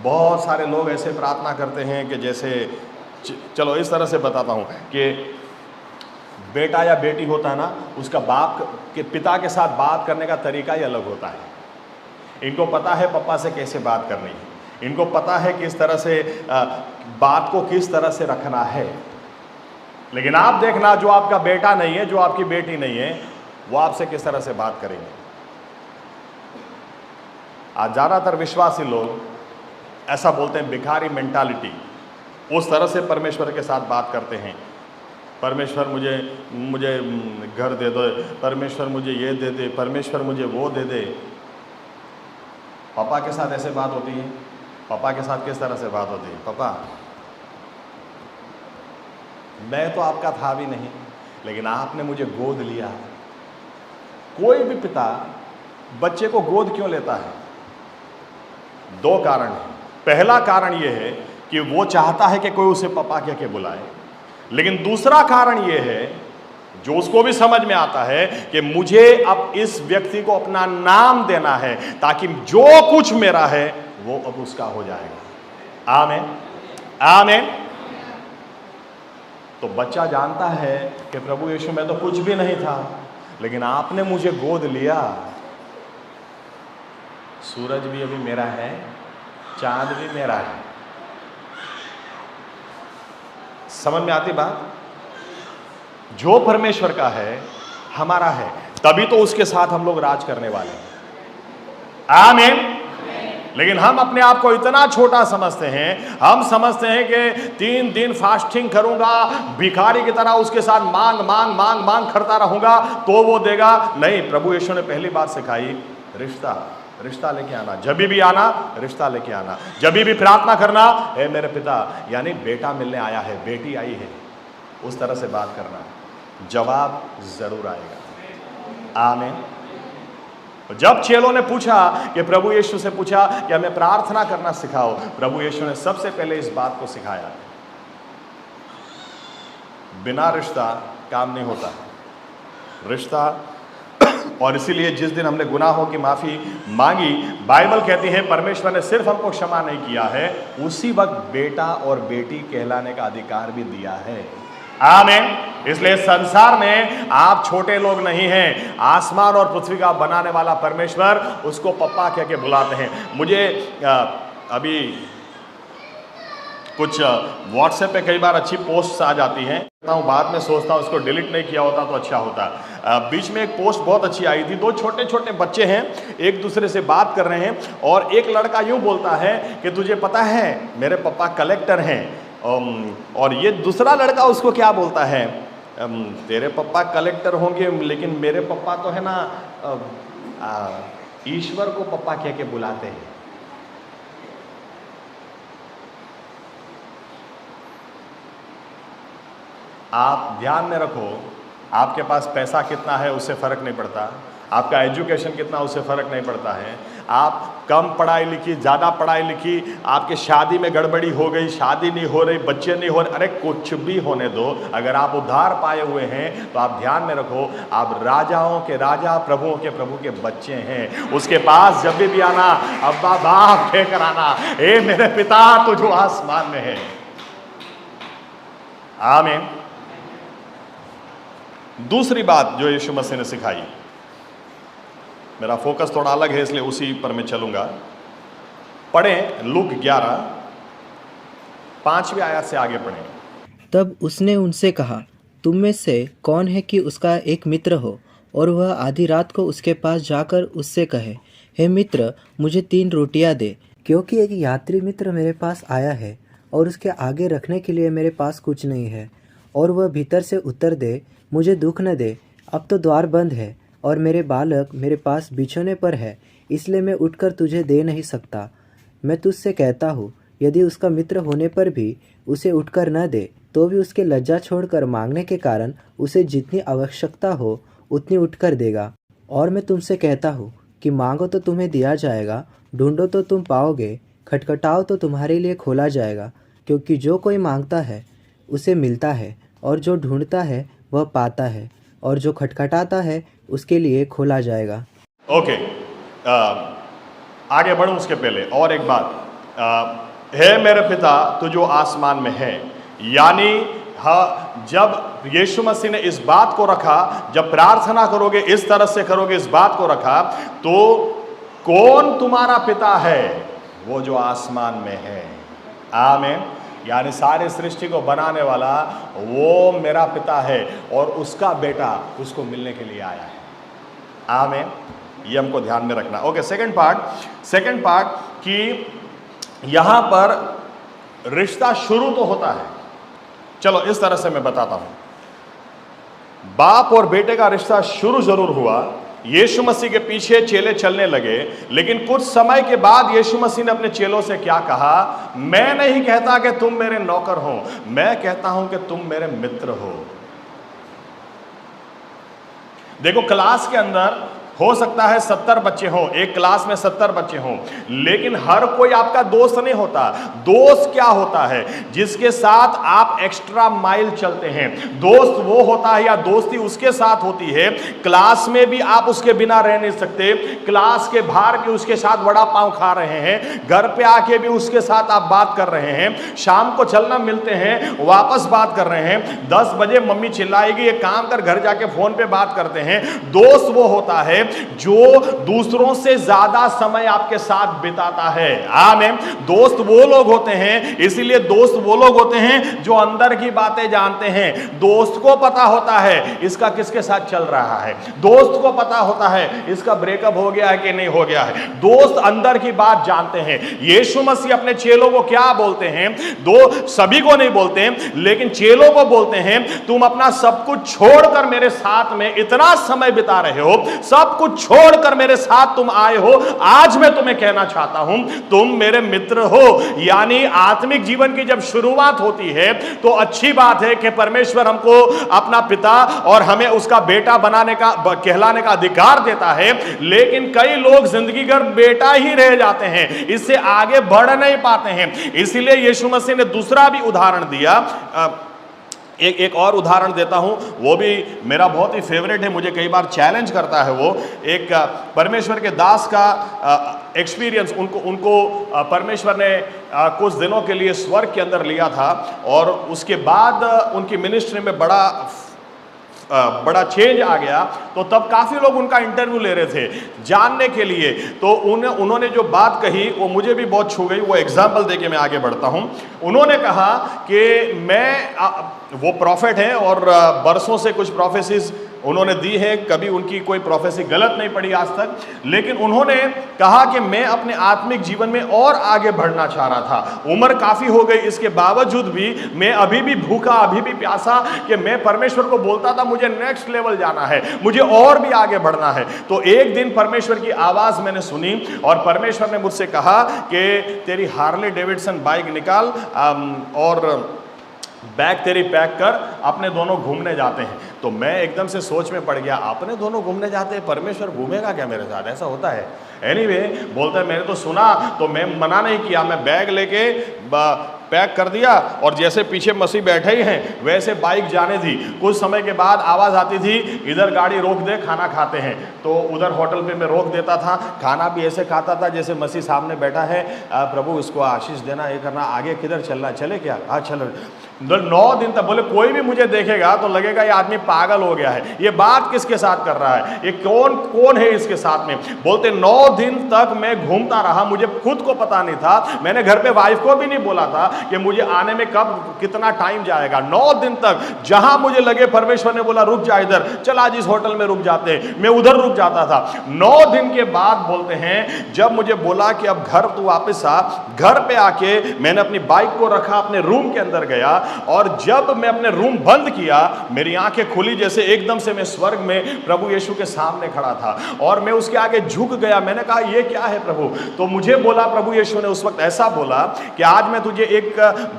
बहुत सारे लोग ऐसे प्रार्थना करते हैं कि जैसे, चलो इस तरह से बताता हूँ कि बेटा या बेटी होता है ना, उसका बाप के पिता के साथ बात करने का तरीका ही अलग होता है। इनको पता है पप्पा से कैसे बात करनी है, इनको पता है किस तरह से बात को किस तरह से रखना है। लेकिन आप देखना, जो आपका बेटा नहीं है, जो आपकी बेटी नहीं है, वो आपसे किस तरह से बात करेंगे। आज ज़्यादातर विश्वासी लोग ऐसा बोलते हैं, भिखारी मेंटालिटी, उस तरह से परमेश्वर के साथ बात करते हैं। परमेश्वर मुझे घर दे दो, परमेश्वर मुझे ये दे दे, परमेश्वर मुझे वो दे दे। पापा के साथ ऐसे बात होती है? पापा के साथ किस तरह से बात होती है? पापा मैं तो आपका था भी नहीं, लेकिन आपने मुझे गोद लिया। कोई भी पिता बच्चे को गोद क्यों लेता है? दो कारण हैं। पहला कारण यह है कि वो चाहता है कि कोई उसे पापा कह के बुलाए, लेकिन दूसरा कारण यह है जो उसको भी समझ में आता है कि मुझे अब इस व्यक्ति को अपना नाम देना है ताकि जो कुछ मेरा है वो अब उसका हो जाएगा। आमीन, आमीन। तो बच्चा जानता है कि प्रभु यीशु मैं तो कुछ भी नहीं था, लेकिन आपने मुझे गोद लिया। सूरज भी अभी मेरा है, चांद भी मेरा है। समझ में आती बात? जो परमेश्वर का है हमारा है, तभी तो उसके साथ हम लोग राज करने वाले हैं। आमीन। लेकिन हम अपने आप को इतना छोटा समझते हैं, हम समझते हैं कि 3 दिन फास्टिंग करूंगा, भिखारी की तरह उसके साथ मांग मांग मांग मांग करता रहूंगा तो वो देगा। नहीं, प्रभु यीशु ने पहली बात सिखाई, रिश्ता लेके आना। जब भी आना रिश्ता लेके आना, जब भी प्रार्थना करना, हे मेरे पिता, यानी बेटा मिलने आया है, बेटी आई है, उस तरह से बात करना, जवाब जरूर आएगा। आमीन। जब चेलों ने पूछा कि प्रभु यीशु से पूछा कि हमें प्रार्थना करना सिखाओ, प्रभु यीशु ने सबसे पहले इस बात को सिखाया, बिना रिश्ता काम नहीं होता, रिश्ता। और इसीलिए जिस दिन हमने गुनाहों की माफ़ी मांगी, बाइबल कहती है परमेश्वर ने सिर्फ हमको क्षमा नहीं किया है, उसी वक्त बेटा और बेटी कहलाने का अधिकार भी दिया है। आमीन। इसलिए संसार में आप छोटे लोग नहीं हैं। आसमान और पृथ्वी का बनाने वाला परमेश्वर उसको पप्पा कह के बुलाते हैं। मुझे अभी कुछ व्हाट्सएप पे कई बार अच्छी पोस्ट्स आ जाती हैं, बाद में सोचता हूँ इसको डिलीट नहीं किया होता तो अच्छा होता। बीच में एक पोस्ट बहुत अच्छी आई थी। 2 छोटे छोटे बच्चे हैं, एक दूसरे से बात कर रहे हैं और एक लड़का यूं बोलता है कि तुझे पता है मेरे पापा कलेक्टर हैं, और ये दूसरा लड़का उसको क्या बोलता है, तेरे पापा कलेक्टर होंगे लेकिन मेरे पापा तो है ना ईश्वर को पापा कह के बुलाते हैं। आप ध्यान में रखो, आपके पास पैसा कितना है उससे फर्क नहीं पड़ता, आपका एजुकेशन कितना उससे फर्क नहीं पड़ता है। आप कम पढ़ाई लिखी, ज़्यादा पढ़ाई लिखी, आपके शादी में गड़बड़ी हो गई, शादी नहीं हो रही, बच्चे नहीं हो रहे, अरे कुछ भी होने दो, अगर आप उद्धार पाए हुए हैं तो आप ध्यान में रखो आप राजाओं के राजा, प्रभुओं के प्रभु के बच्चे हैं। उसके पास जब भी आना अब्बा बाप कहकर आना, हे मेरे पिता तू जो आसमान में है। आमीन। दूसरी बात जो यीशु मसीह ने सिखाई, मेरा फोकस थोड़ा अलग है इसलिए उसी पर मैं चलूंगा। पढ़ें लूक 11 5वीं आयत से आगे पढ़ें। तब उसने उनसे कहा, तुम में से कौन है कि उसका एक मित्र हो और वह आधी रात को उसके पास जाकर उससे कहे, हे मित्र मुझे 3 रोटियां दे, क्योंकि एक यात्री मित्र मेरे पास आया है और उसके आगे रखने के लिए मेरे पास कुछ नहीं है। और वह भीतर से उत्तर दे, मुझे दुख न दे, अब तो द्वार बंद है और मेरे बालक मेरे पास बिछौने पर है, इसलिए मैं उठकर तुझे दे नहीं सकता। मैं तुझसे कहता हूँ, यदि उसका मित्र होने पर भी उसे उठकर न दे, तो भी उसके लज्जा छोड़कर मांगने के कारण उसे जितनी आवश्यकता हो उतनी उठकर देगा। और मैं तुमसे कहता हूँ कि मांगो तो तुम्हें दिया जाएगा, ढूंढो तो तुम पाओगे, खटखटाओ तो तुम्हारे लिए खोला जाएगा। क्योंकि जो कोई मांगता है उसे मिलता है, और जो ढूंढता है वह पाता है, और जो खटखटाता है उसके लिए खोला जाएगा। ओके, आगे बढ़ूं उसके पहले और एक बात, हे मेरे पिता तू जो आसमान में है, यानी हाँ, जब यीशु मसीह ने इस बात को रखा, जब प्रार्थना करोगे इस तरह से करोगे, इस बात को रखा, तो कौन तुम्हारा पिता है? वो जो आसमान में है। आमीन। यानी सारी सृष्टि को बनाने वाला वो मेरा पिता है और उसका बेटा उसको मिलने के लिए आया है। आमीन। ये हमको ध्यान में रखना। ओके, सेकंड पार्ट कि यहां पर रिश्ता शुरू तो होता है। चलो इस तरह से मैं बताता हूं। बाप और बेटे का रिश्ता शुरू जरूर हुआ, यीशु मसीह के पीछे चेले चलने लगे, लेकिन कुछ समय के बाद यीशु मसीह ने अपने चेलों से क्या कहा, मैं नहीं कहता कि तुम मेरे नौकर हो, मैं कहता हूं कि तुम मेरे मित्र हो। देखो, क्लास के अंदर हो सकता है 70 बच्चे हों, एक क्लास में 70 बच्चे हों, लेकिन हर कोई आपका दोस्त नहीं होता। दोस्त क्या होता है? जिसके साथ आप एक्स्ट्रा माइल चलते हैं। दोस्त वो होता है या दोस्ती उसके साथ होती है, क्लास में भी आप उसके बिना रह नहीं सकते, क्लास के बाहर भी उसके साथ वड़ा पाव खा रहे हैं, घर पे आके भी उसके साथ आप बात कर रहे हैं, शाम को चलना मिलते हैं वापस बात कर रहे हैं, 10 बजे मम्मी चिल्लाएगी ये काम कर, घर जाके फोन पे बात करते हैं। दोस्त वो होता है जो दूसरों से ज्यादा समय आपके साथ बिताता है। आमीन। दोस्त वो लोग होते हैं, इसीलिए दोस्त वो लोग होते हैं जो अंदर की बातें जानते हैं। दोस्त को पता होता है इसका किसके साथ चल रहा है, दोस्त को पता होता है इसका ब्रेकअप हो गया है कि नहीं हो गया है। दोस्त अंदर की बात जानते हैं। यीशु मसीह अपने चेलों को क्या बोलते हैं? सभी को नहीं बोलते, लेकिन चेलों को बोलते हैं, तुम अपना सब कुछ छोड़कर मेरे साथ में इतना समय बिता रहे हो, सब कुछ छोड़कर मेरे साथ तुम आए हो, आज मैं तुम्हें कहना चाहता हूं तुम मेरे मित्र हो। यानी आत्मिक जीवन की जब शुरुआत होती है तो अच्छी बात है कि परमेश्वर हमको अपना पिता और हमें उसका बेटा बनाने का, कहलाने का अधिकार देता है, लेकिन कई लोग जिंदगी भर बेटा ही रह जाते हैं, इससे आगे बढ़ नहीं पाते हैं। इसीलिए यीशु मसीह ने दूसरा भी उदाहरण दिया। एक और उदाहरण देता हूं, वो भी मेरा बहुत ही फेवरेट है, मुझे कई बार चैलेंज करता है। वो एक परमेश्वर के दास का एक्सपीरियंस, उनको परमेश्वर ने कुछ दिनों के लिए स्वर्ग के अंदर लिया था, और उसके बाद उनकी मिनिस्ट्री में बड़ा चेंज आ गया। तो तब काफ़ी लोग उनका इंटरव्यू ले रहे थे जानने के लिए। तो उन्होंने जो बात कही वो मुझे भी बहुत छू गई। वो एग्जाम्पल देके मैं आगे बढ़ता हूं। उन्होंने कहा कि वो प्रॉफिट हैं और बरसों से कुछ प्रोफेसीज उन्होंने दी है, कभी उनकी कोई प्रोफेसी गलत नहीं पड़ी आज तक। लेकिन उन्होंने कहा कि मैं अपने आत्मिक जीवन में और आगे बढ़ना चाह रहा था। उम्र काफ़ी हो गई, इसके बावजूद भी मैं अभी भी भूखा, अभी भी प्यासा, कि मैं परमेश्वर को बोलता था मुझे नेक्स्ट लेवल जाना है, मुझे और भी आगे बढ़ना है। तो एक दिन परमेश्वर की आवाज़ मैंने सुनी और परमेश्वर ने मुझसे कहा कि तेरी हार्ले डेविडसन बाइक निकाल और बैग तेरी पैक कर, अपने दोनों घूमने जाते हैं। तो मैं एकदम से सोच में पड़ गया, अपने दोनों घूमने जाते हैं, परमेश्वर घूमेगा क्या मेरे साथ? ऐसा होता है? एनीवे, बोलता है मैंने तो सुना, तो मैं मना नहीं किया, मैं बैग लेके पैक कर दिया और जैसे पीछे मसीह बैठे ही हैं वैसे बाइक जाने दी। कुछ समय के बाद आवाज़ आती थी, इधर गाड़ी रोक दे, खाना खाते हैं। तो उधर होटल पे मैं रोक देता था, खाना भी ऐसे खाता था जैसे मसीह सामने बैठा है, प्रभु इसको आशीष देना, ये करना, आगे किधर चलना, चले क्या? हाँ चलो। 9 दिन तक बोले कोई भी मुझे देखेगा तो लगेगा ये आदमी पागल हो गया है, ये बात किसके साथ कर रहा है, ये कौन है इसके साथ में। बोलते 9 दिन तक मैं घूमता रहा, मुझे खुद को पता नहीं था। मैंने घर पे वाइफ को भी नहीं बोला था कि मुझे आने में कब कितना टाइम जाएगा। 9 दिन तक जहां मुझे लगे, परमेश्वर ने बोला रुक जा इधर, चल आज इस होटल में रुक जाते, मैं उधर रुक जाता था। 9 दिन के बाद बोलते हैं जब मुझे बोला कि अब घर तू वापस आ, घर पे आके मैंने अपनी बाइक को रखा, अपने रूम के अंदर गया और जब मैं अपने रूम बंद किया, मेरी आंखें खुली जैसे एकदम से मैं स्वर्ग में प्रभु यीशु के सामने खड़ा था और मैं उसके आगे झुक गया। मैंने कहा ये क्या है प्रभु? तो मुझे बोला, प्रभु यीशु ने उस वक्त ऐसा बोला कि आज मैं तुझे एक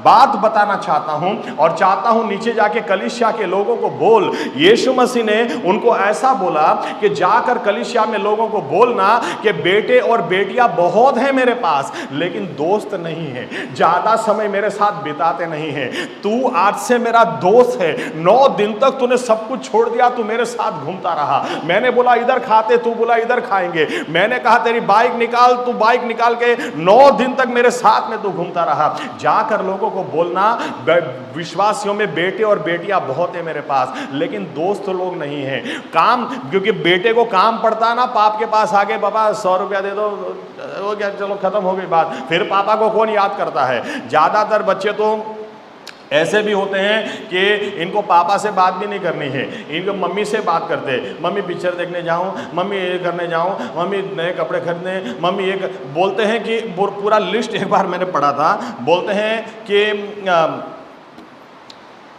बात बताना चाहता हूं और चाहता हूं नीचे जाके कलीसिया के लोगों को बोल। यीशु मसीह ने उनको ऐसा बोला कि जाकर कलीसिया में लोगों को बोलना कि बेटे और बेटियां बहुत हैं मेरे पास, लेकिन दोस्त नहीं है, ज्यादा समय मेरे साथ बिताते नहीं है। तू आज से मेरा दोस्त है। 9 दिन तक तूने सब कुछ छोड़ दिया, तू मेरे साथ घूमता रहा। मैंने बोला इधर खाते, तू बोला इधर खाएंगे। मैंने कहा तेरी बाइक निकाल, तू बाइक निकाल के 9 दिन तक मेरे साथ में तू घूमता रहा। जाकर लोगों को बोलना विश्वासियों में बेटे और बेटियां बहुत है मेरे पास, लेकिन दोस्त लोग नहीं है। काम, क्योंकि बेटे को काम पड़ता है ना, पाप के पास आगे बाबा 100 रुपया दे दो, वो क्या, चलो खत्म हो गई बात। फिर पापा को कौन याद करता है? ज्यादातर बच्चे तो ऐसे भी होते हैं कि इनको पापा से बात भी नहीं करनी है, इनको मम्मी से बात करते हैं। मम्मी पिक्चर देखने जाऊं, मम्मी ये करने जाऊं, मम्मी नए कपड़े खरीदने, मम्मी ये बोलते हैं कि पूरा लिस्ट एक बार मैंने पढ़ा था। बोलते हैं कि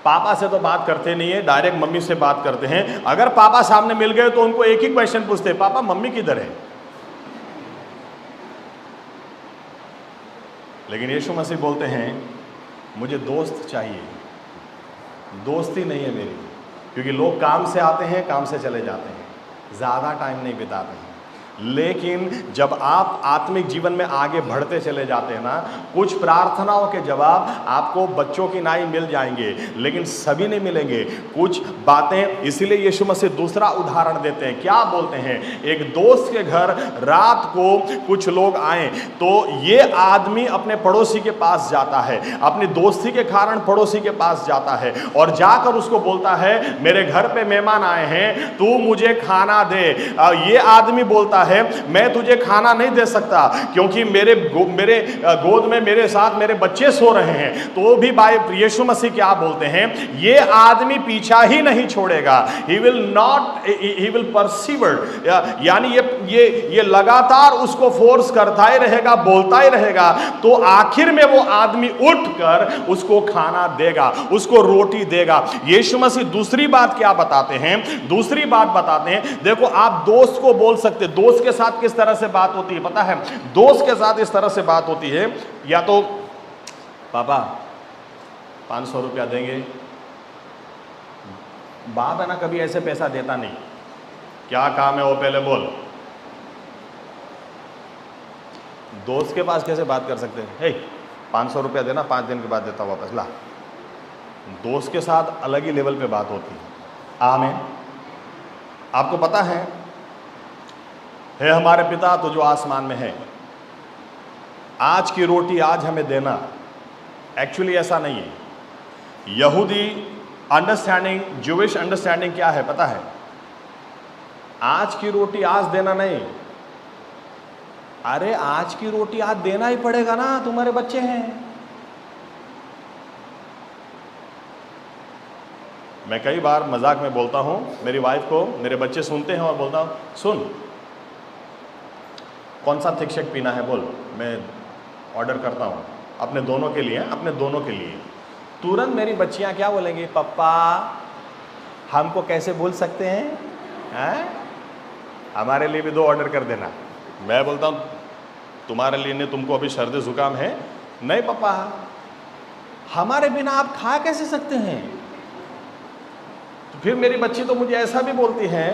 पापा से तो बात करते नहीं है, डायरेक्ट मम्मी से बात करते हैं। अगर पापा सामने मिल गए तो उनको एक ही क्वेश्चन पूछते हैं, पापा मम्मी किधर है? लेकिन यीशु मसीह बोलते हैं मुझे दोस्त चाहिए, दोस्ती नहीं है मेरी, क्योंकि लोग काम से आते हैं, काम से चले जाते हैं, ज़्यादा टाइम नहीं बिताते हैं। लेकिन जब आप आत्मिक जीवन में आगे बढ़ते चले जाते हैं ना, कुछ प्रार्थनाओं के जवाब आपको बच्चों की नाई मिल जाएंगे, लेकिन सभी नहीं मिलेंगे। कुछ बातें, इसीलिए यीशु मसीह दूसरा उदाहरण देते हैं। क्या बोलते हैं? एक दोस्त के घर रात को कुछ लोग आए तो ये आदमी अपने पड़ोसी के पास जाता है, अपनी दोस्ती के कारण पड़ोसी के पास जाता है और जाकर उसको बोलता है मेरे घर पे मेहमान आए हैं, तू मुझे खाना दे। ये आदमी बोलता है मैं तुझे खाना नहीं दे सकता क्योंकि मेरे गोद में मेरे साथ मेरे बच्चे सो रहे हैं। तो भी यीशु मसीह क्या बोलते हैं? ये आदमी पीछा ही नहीं छोड़ेगा, he will persevere, यानी ये लगातार उसको फोर्स करता ही रहेगा, बोलता ही रहेगा। तो आखिर में वो आदमी उठकर उसको खाना देगा, उसको रोटी देगा। यीशु मसीह दूसरी बात क्या बताते हैं? दूसरी बात बताते हैं, देखो आप दोस्त को बोल सकते, दोस्त के साथ किस तरह से बात होती है पता है? दोस्त के साथ इस तरह से बात होती है, या तो पापा 500 रुपया देंगे। बाप है ना कभी ऐसे पैसा देता नहीं, क्या काम है वो पहले बोल। दोस्त के पास कैसे बात कर सकते हैं? 500 रुपया देना, 5 दिन के बाद देता वापस ला। दोस्त के साथ अलग ही लेवल पे बात होती है। आमीन। आपको पता है हमारे पिता तो जो आसमान में है, आज की रोटी आज हमें देना, एक्चुअली ऐसा नहीं है। यहूदी अंडरस्टैंडिंग, ज्यूइश अंडरस्टैंडिंग क्या है पता है? आज की रोटी आज देना नहीं, अरे आज की रोटी आज देना ही पड़ेगा ना, तुम्हारे बच्चे हैं। मैं कई बार मजाक में बोलता हूं मेरी वाइफ को, मेरे बच्चे सुनते हैं और बोलता हूं सुन कौन सा थिक शेक पीना है बोल, मैं ऑर्डर करता हूं अपने दोनों के लिए, अपने दोनों के लिए। तुरंत मेरी बच्चियां क्या बोलेंगी, पप्पा हमको कैसे बोल सकते हैं? हमारे लिए भी 2 ऑर्डर कर देना। मैं बोलता हूं तुम्हारे लिए नहीं, तुमको अभी सर्दी जुकाम है। नहीं पापा, हमारे बिना आप खा कैसे सकते हैं? तो फिर मेरी बच्ची तो मुझे ऐसा भी बोलती है,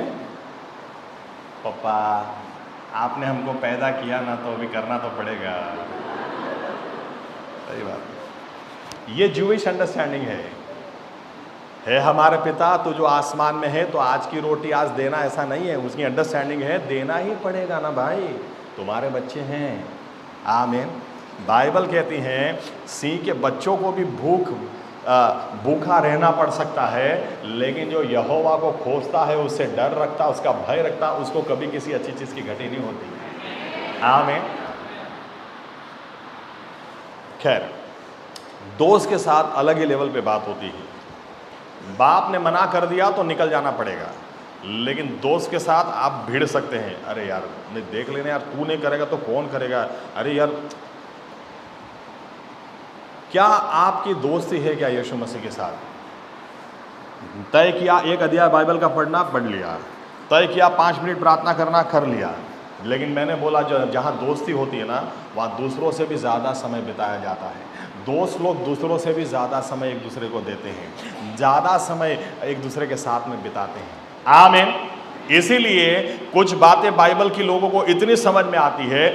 पापा आपने हमको पैदा किया ना, तो अभी करना तो पड़ेगा। सही बात। ये ज्यूइश अंडरस्टैंडिंग है हमारे पिता तो जो आसमान में है, तो आज की रोटी आज देना ऐसा नहीं है। उसकी अंडरस्टैंडिंग है देना ही पड़ेगा ना भाई, तुम्हारे बच्चे हैं। आमीन। बाइबल कहती हैं सिंह के बच्चों को भी भूखा रहना पड़ सकता है, लेकिन जो यहोवा को खोजता है, उससे डर रखता, उसका भय रखता, उसको कभी किसी अच्छी चीज की घटी नहीं होती। आमीन। खैर, दोस्त के साथ अलग ही लेवल पे बात होती है। बाप ने मना कर दिया तो निकल जाना पड़ेगा, लेकिन दोस्त के साथ आप भिड़ सकते हैं। अरे यार नहीं देख लेना यार, तू नहीं करेगा तो कौन करेगा? अरे यार, क्या आपकी दोस्ती है क्या यीशु मसीह के साथ? तय किया 1 अध्याय बाइबल का पढ़ना, पढ़ लिया। तय किया 5 मिनट प्रार्थना करना, कर लिया। लेकिन मैंने बोला जहाँ दोस्ती होती है ना, वहाँ दूसरों से भी ज़्यादा समय बिताया जाता है। दोस्त लोग दूसरों से भी ज़्यादा समय एक दूसरे को देते हैं, ज़्यादा समय एक दूसरे के साथ में बिताते हैं। आमीन। इसीलिए कुछ बातें बाइबल की लोगों को इतनी समझ में आती है,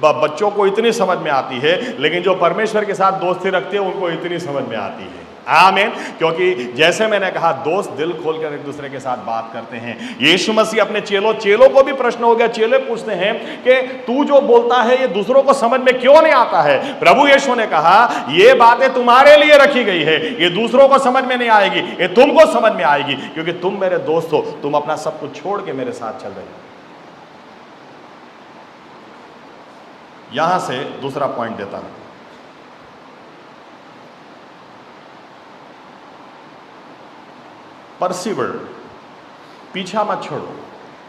बच्चों को इतनी समझ में आती है, लेकिन जो परमेश्वर के साथ दोस्ती रखते हैं उनको इतनी समझ में आती है। आमीन। क्योंकि जैसे मैंने कहा, दोस्त दिल खोलकर एक दूसरे के साथ बात करते हैं। यीशु मसीह अपने चेलों को भी प्रश्न हो गया, चेले पूछते हैं कि तू जो बोलता है ये दूसरों को समझ में क्यों नहीं आता है? प्रभु यीशु ने कहा ये बातें तुम्हारे लिए रखी गई है, ये दूसरों को समझ में नहीं आएगी, ये तुमको समझ में आएगी, क्योंकि तुम मेरे दोस्त हो, तुम अपना सब कुछ छोड़ के मेरे साथ चल रहे हो। यहां से दूसरा पॉइंट देता हूं। परसिवर, पीछा मत छोड़ो।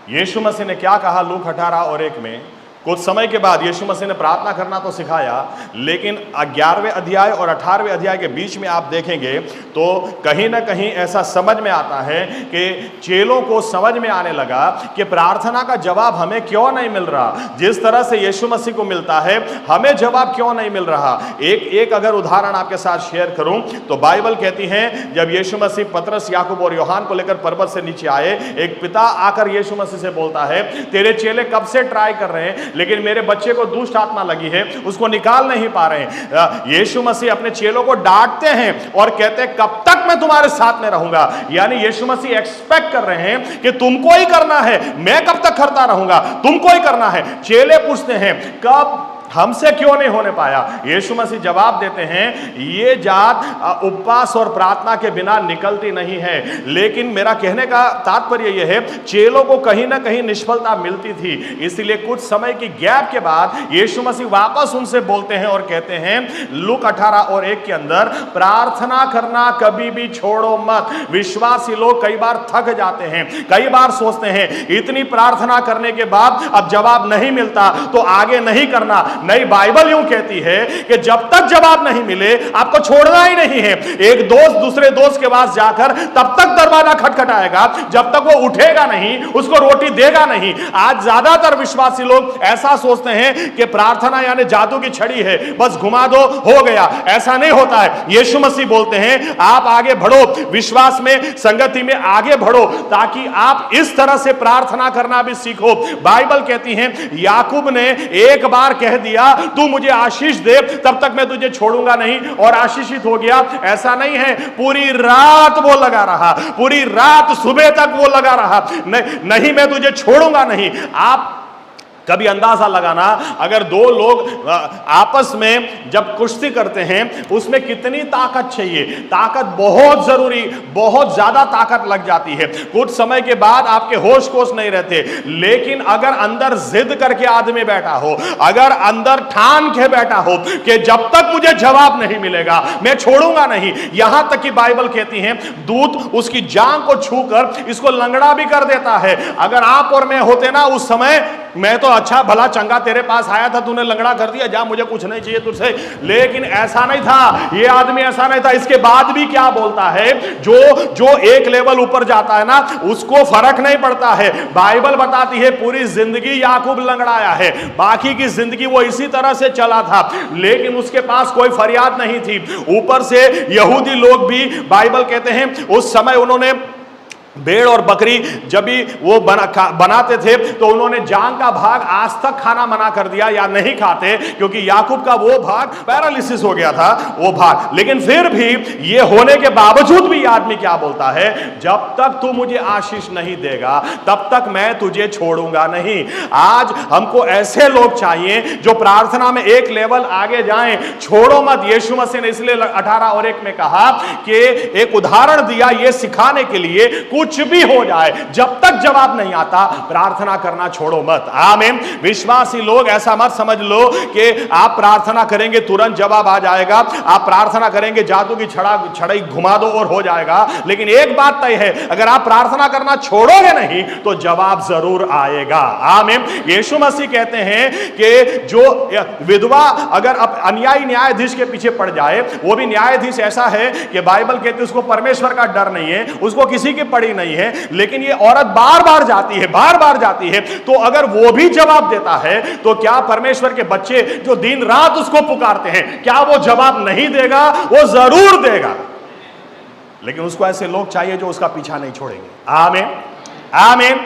यीशु मसीह ने क्या कहा लूक 18 और 1 में? कुछ समय के बाद यीशु मसीह ने प्रार्थना करना तो सिखाया, लेकिन 11वें अध्याय और 18वें अध्याय के बीच में आप देखेंगे तो कहीं ना कहीं ऐसा समझ में आता है कि चेलों को समझ में आने लगा कि प्रार्थना का जवाब हमें क्यों नहीं मिल रहा, जिस तरह से यीशु मसीह को मिलता है हमें जवाब क्यों नहीं मिल रहा। एक अगर उदाहरण आपके साथ शेयर करूं तो बाइबल कहती है जब यीशु मसीह पतरस, याकूब और यूहन्ना को लेकर पर्वत से नीचे आए, एक पिता आकर यीशु मसीह से बोलता है तेरे चेले कब से ट्राई कर रहे हैं, लेकिन मेरे बच्चे को दुष्ट आत्मा लगी है, उसको निकाल नहीं पा रहे हैं। यीशु मसीह अपने चेलों को डांटते हैं और कहते हैं कब तक मैं तुम्हारे साथ में रहूंगा। यानी यीशु मसीह एक्सपेक्ट कर रहे हैं कि तुमको ही करना है, मैं कब तक करता रहूंगा, तुमको ही करना है। चेले पूछते हैं कब, हमसे क्यों नहीं होने पाया? यीशु मसीह जवाब देते हैं ये जात उपवास और प्रार्थना के बिना निकलती नहीं है। लेकिन मेरा कहने का तात्पर्य यह है, चेलों को कहीं ना कहीं निष्फलता मिलती थी, इसलिए कुछ समय की गैप के बाद यीशु मसीह वापस उनसे बोलते हैं और कहते हैं लूक 18 और 1 के अंदर, प्रार्थना करना कभी भी छोड़ो मत। विश्वासी लोग कई बार थक जाते हैं, कई बार सोचते हैं इतनी प्रार्थना करने के बाद अब जवाब नहीं मिलता तो आगे नहीं करना। नहीं, बाइबल यूं कहती है कि जब तक जवाब नहीं मिले आपको छोड़ना ही नहीं है। एक दोस्त दूसरे दोस्त के पास जाकर तब तक दरवाजा खटखटाएगा जब तक वो उठेगा नहीं, उसको रोटी देगा नहीं। आज ज्यादातर विश्वासी लोग ऐसा सोचते हैं कि प्रार्थना यानी जादू की छड़ी है, बस घुमा दो हो गया। ऐसा नहीं होता है। यीशु मसीह बोलते हैं आप आगे बढ़ो, विश्वास में, संगति में आगे बढ़ो, ताकि आप इस तरह से प्रार्थना करना भी सीखो। बाइबल कहती है याकूब ने एक बार कह दिया दिया तू मुझे आशीष दे, तब तक मैं तुझे छोड़ूंगा नहीं, और आशीषित हो गया। ऐसा नहीं है, पूरी रात वो लगा रहा, पूरी रात सुबह तक वो लगा रहा, नहीं मैं तुझे छोड़ूंगा नहीं। आप कभी अंदाजा लगाना, अगर दो लोग आपस में जब कुश्ती करते हैं उसमें कितनी ताकत चाहिए, ताकत बहुत जरूरी, बहुत ज्यादा ताकत लग जाती है। कुछ समय के बाद आपके होश कोश नहीं रहते, लेकिन अगर अंदर जिद करके आदमी बैठा हो, अगर अंदर ठान के बैठा हो कि जब तक मुझे जवाब नहीं मिलेगा मैं छोड़ूंगा नहीं, यहां तक कि बाइबल कहती है दूत उसकी जांघ को छूकर इसको लंगड़ा भी कर देता है। अगर आप और मैं होते ना उस समय, मैं तो अच्छा भला चंगा तेरे पास आया था, तूने लंगड़ा कर दिया, जा मुझे कुछ नहीं चाहिए तुझसे, लेकिन ऐसा नहीं था, ये आदमी ऐसा नहीं था। इसके बाद भी क्या बोलता है, जो एक लेवल ऊपर जाता है ना उसको फर्क नहीं पड़ता है। बाइबल बताती है पूरी जिंदगी याकूब लंगड़ाया है, बाकी की जिंदगी वो इसी तरह से चला था, लेकिन उसके पास कोई फरियाद नहीं थी। ऊपर से यहूदी लोग भी, बाइबल कहते हैं उस समय उन्होंने भेड़ और बकरी जब भी वो बनाते थे तो उन्होंने जांग का भाग आज तक खाना मना कर दिया, या नहीं खाते, क्योंकि याकूब का वो भाग पैरालिसिस हो गया था वो भाग। लेकिन फिर भी ये होने के बावजूद भी आदमी क्या बोलता है, जब तक तू मुझे आशीष नहीं देगा तब तक मैं तुझे छोड़ूंगा नहीं। आज हमको ऐसे लोग चाहिए जो प्रार्थना में एक लेवल आगे जाएं, छोड़ो मत। यीशु मसीह ने इसलिए 18:1 में कहा कि एक उदाहरण दिया ये सिखाने के लिए, कुछ भी हो जाए जब तक जवाब नहीं आता प्रार्थना करना छोड़ो मत। आमीन। विश्वासी लोग ऐसा मत समझ लो कि आप प्रार्थना करेंगे तुरंत जवाब आ जाएगा, आप प्रार्थना करेंगे जादू की छड़ी घुमा दो और हो जाएगा। लेकिन एक बात तय है, अगर आप प्रार्थना करना छोड़ोगे नहीं तो जवाब जरूर आएगा। आमीन। यीशु मसीह कहते हैं कि जो विधवा अगर अन्यायी न्यायाधीश के पीछे पड़ जाए, वो भी न्यायाधीश ऐसा है कि बाइबल कहती है उसको परमेश्वर का डर नहीं है, उसको किसी की पड़ी नहीं है, लेकिन ये औरत बार बार जाती है, तो अगर वो भी जवाब देता है तो क्या परमेश्वर के बच्चे जो दिन रात उसको पुकारते हैं, क्या वो जवाब नहीं देगा? वो जरूर देगा। लेकिन उसको ऐसे लोग चाहिए जो उसका पीछा नहीं छोड़ेंगे। आमीन, आमीन।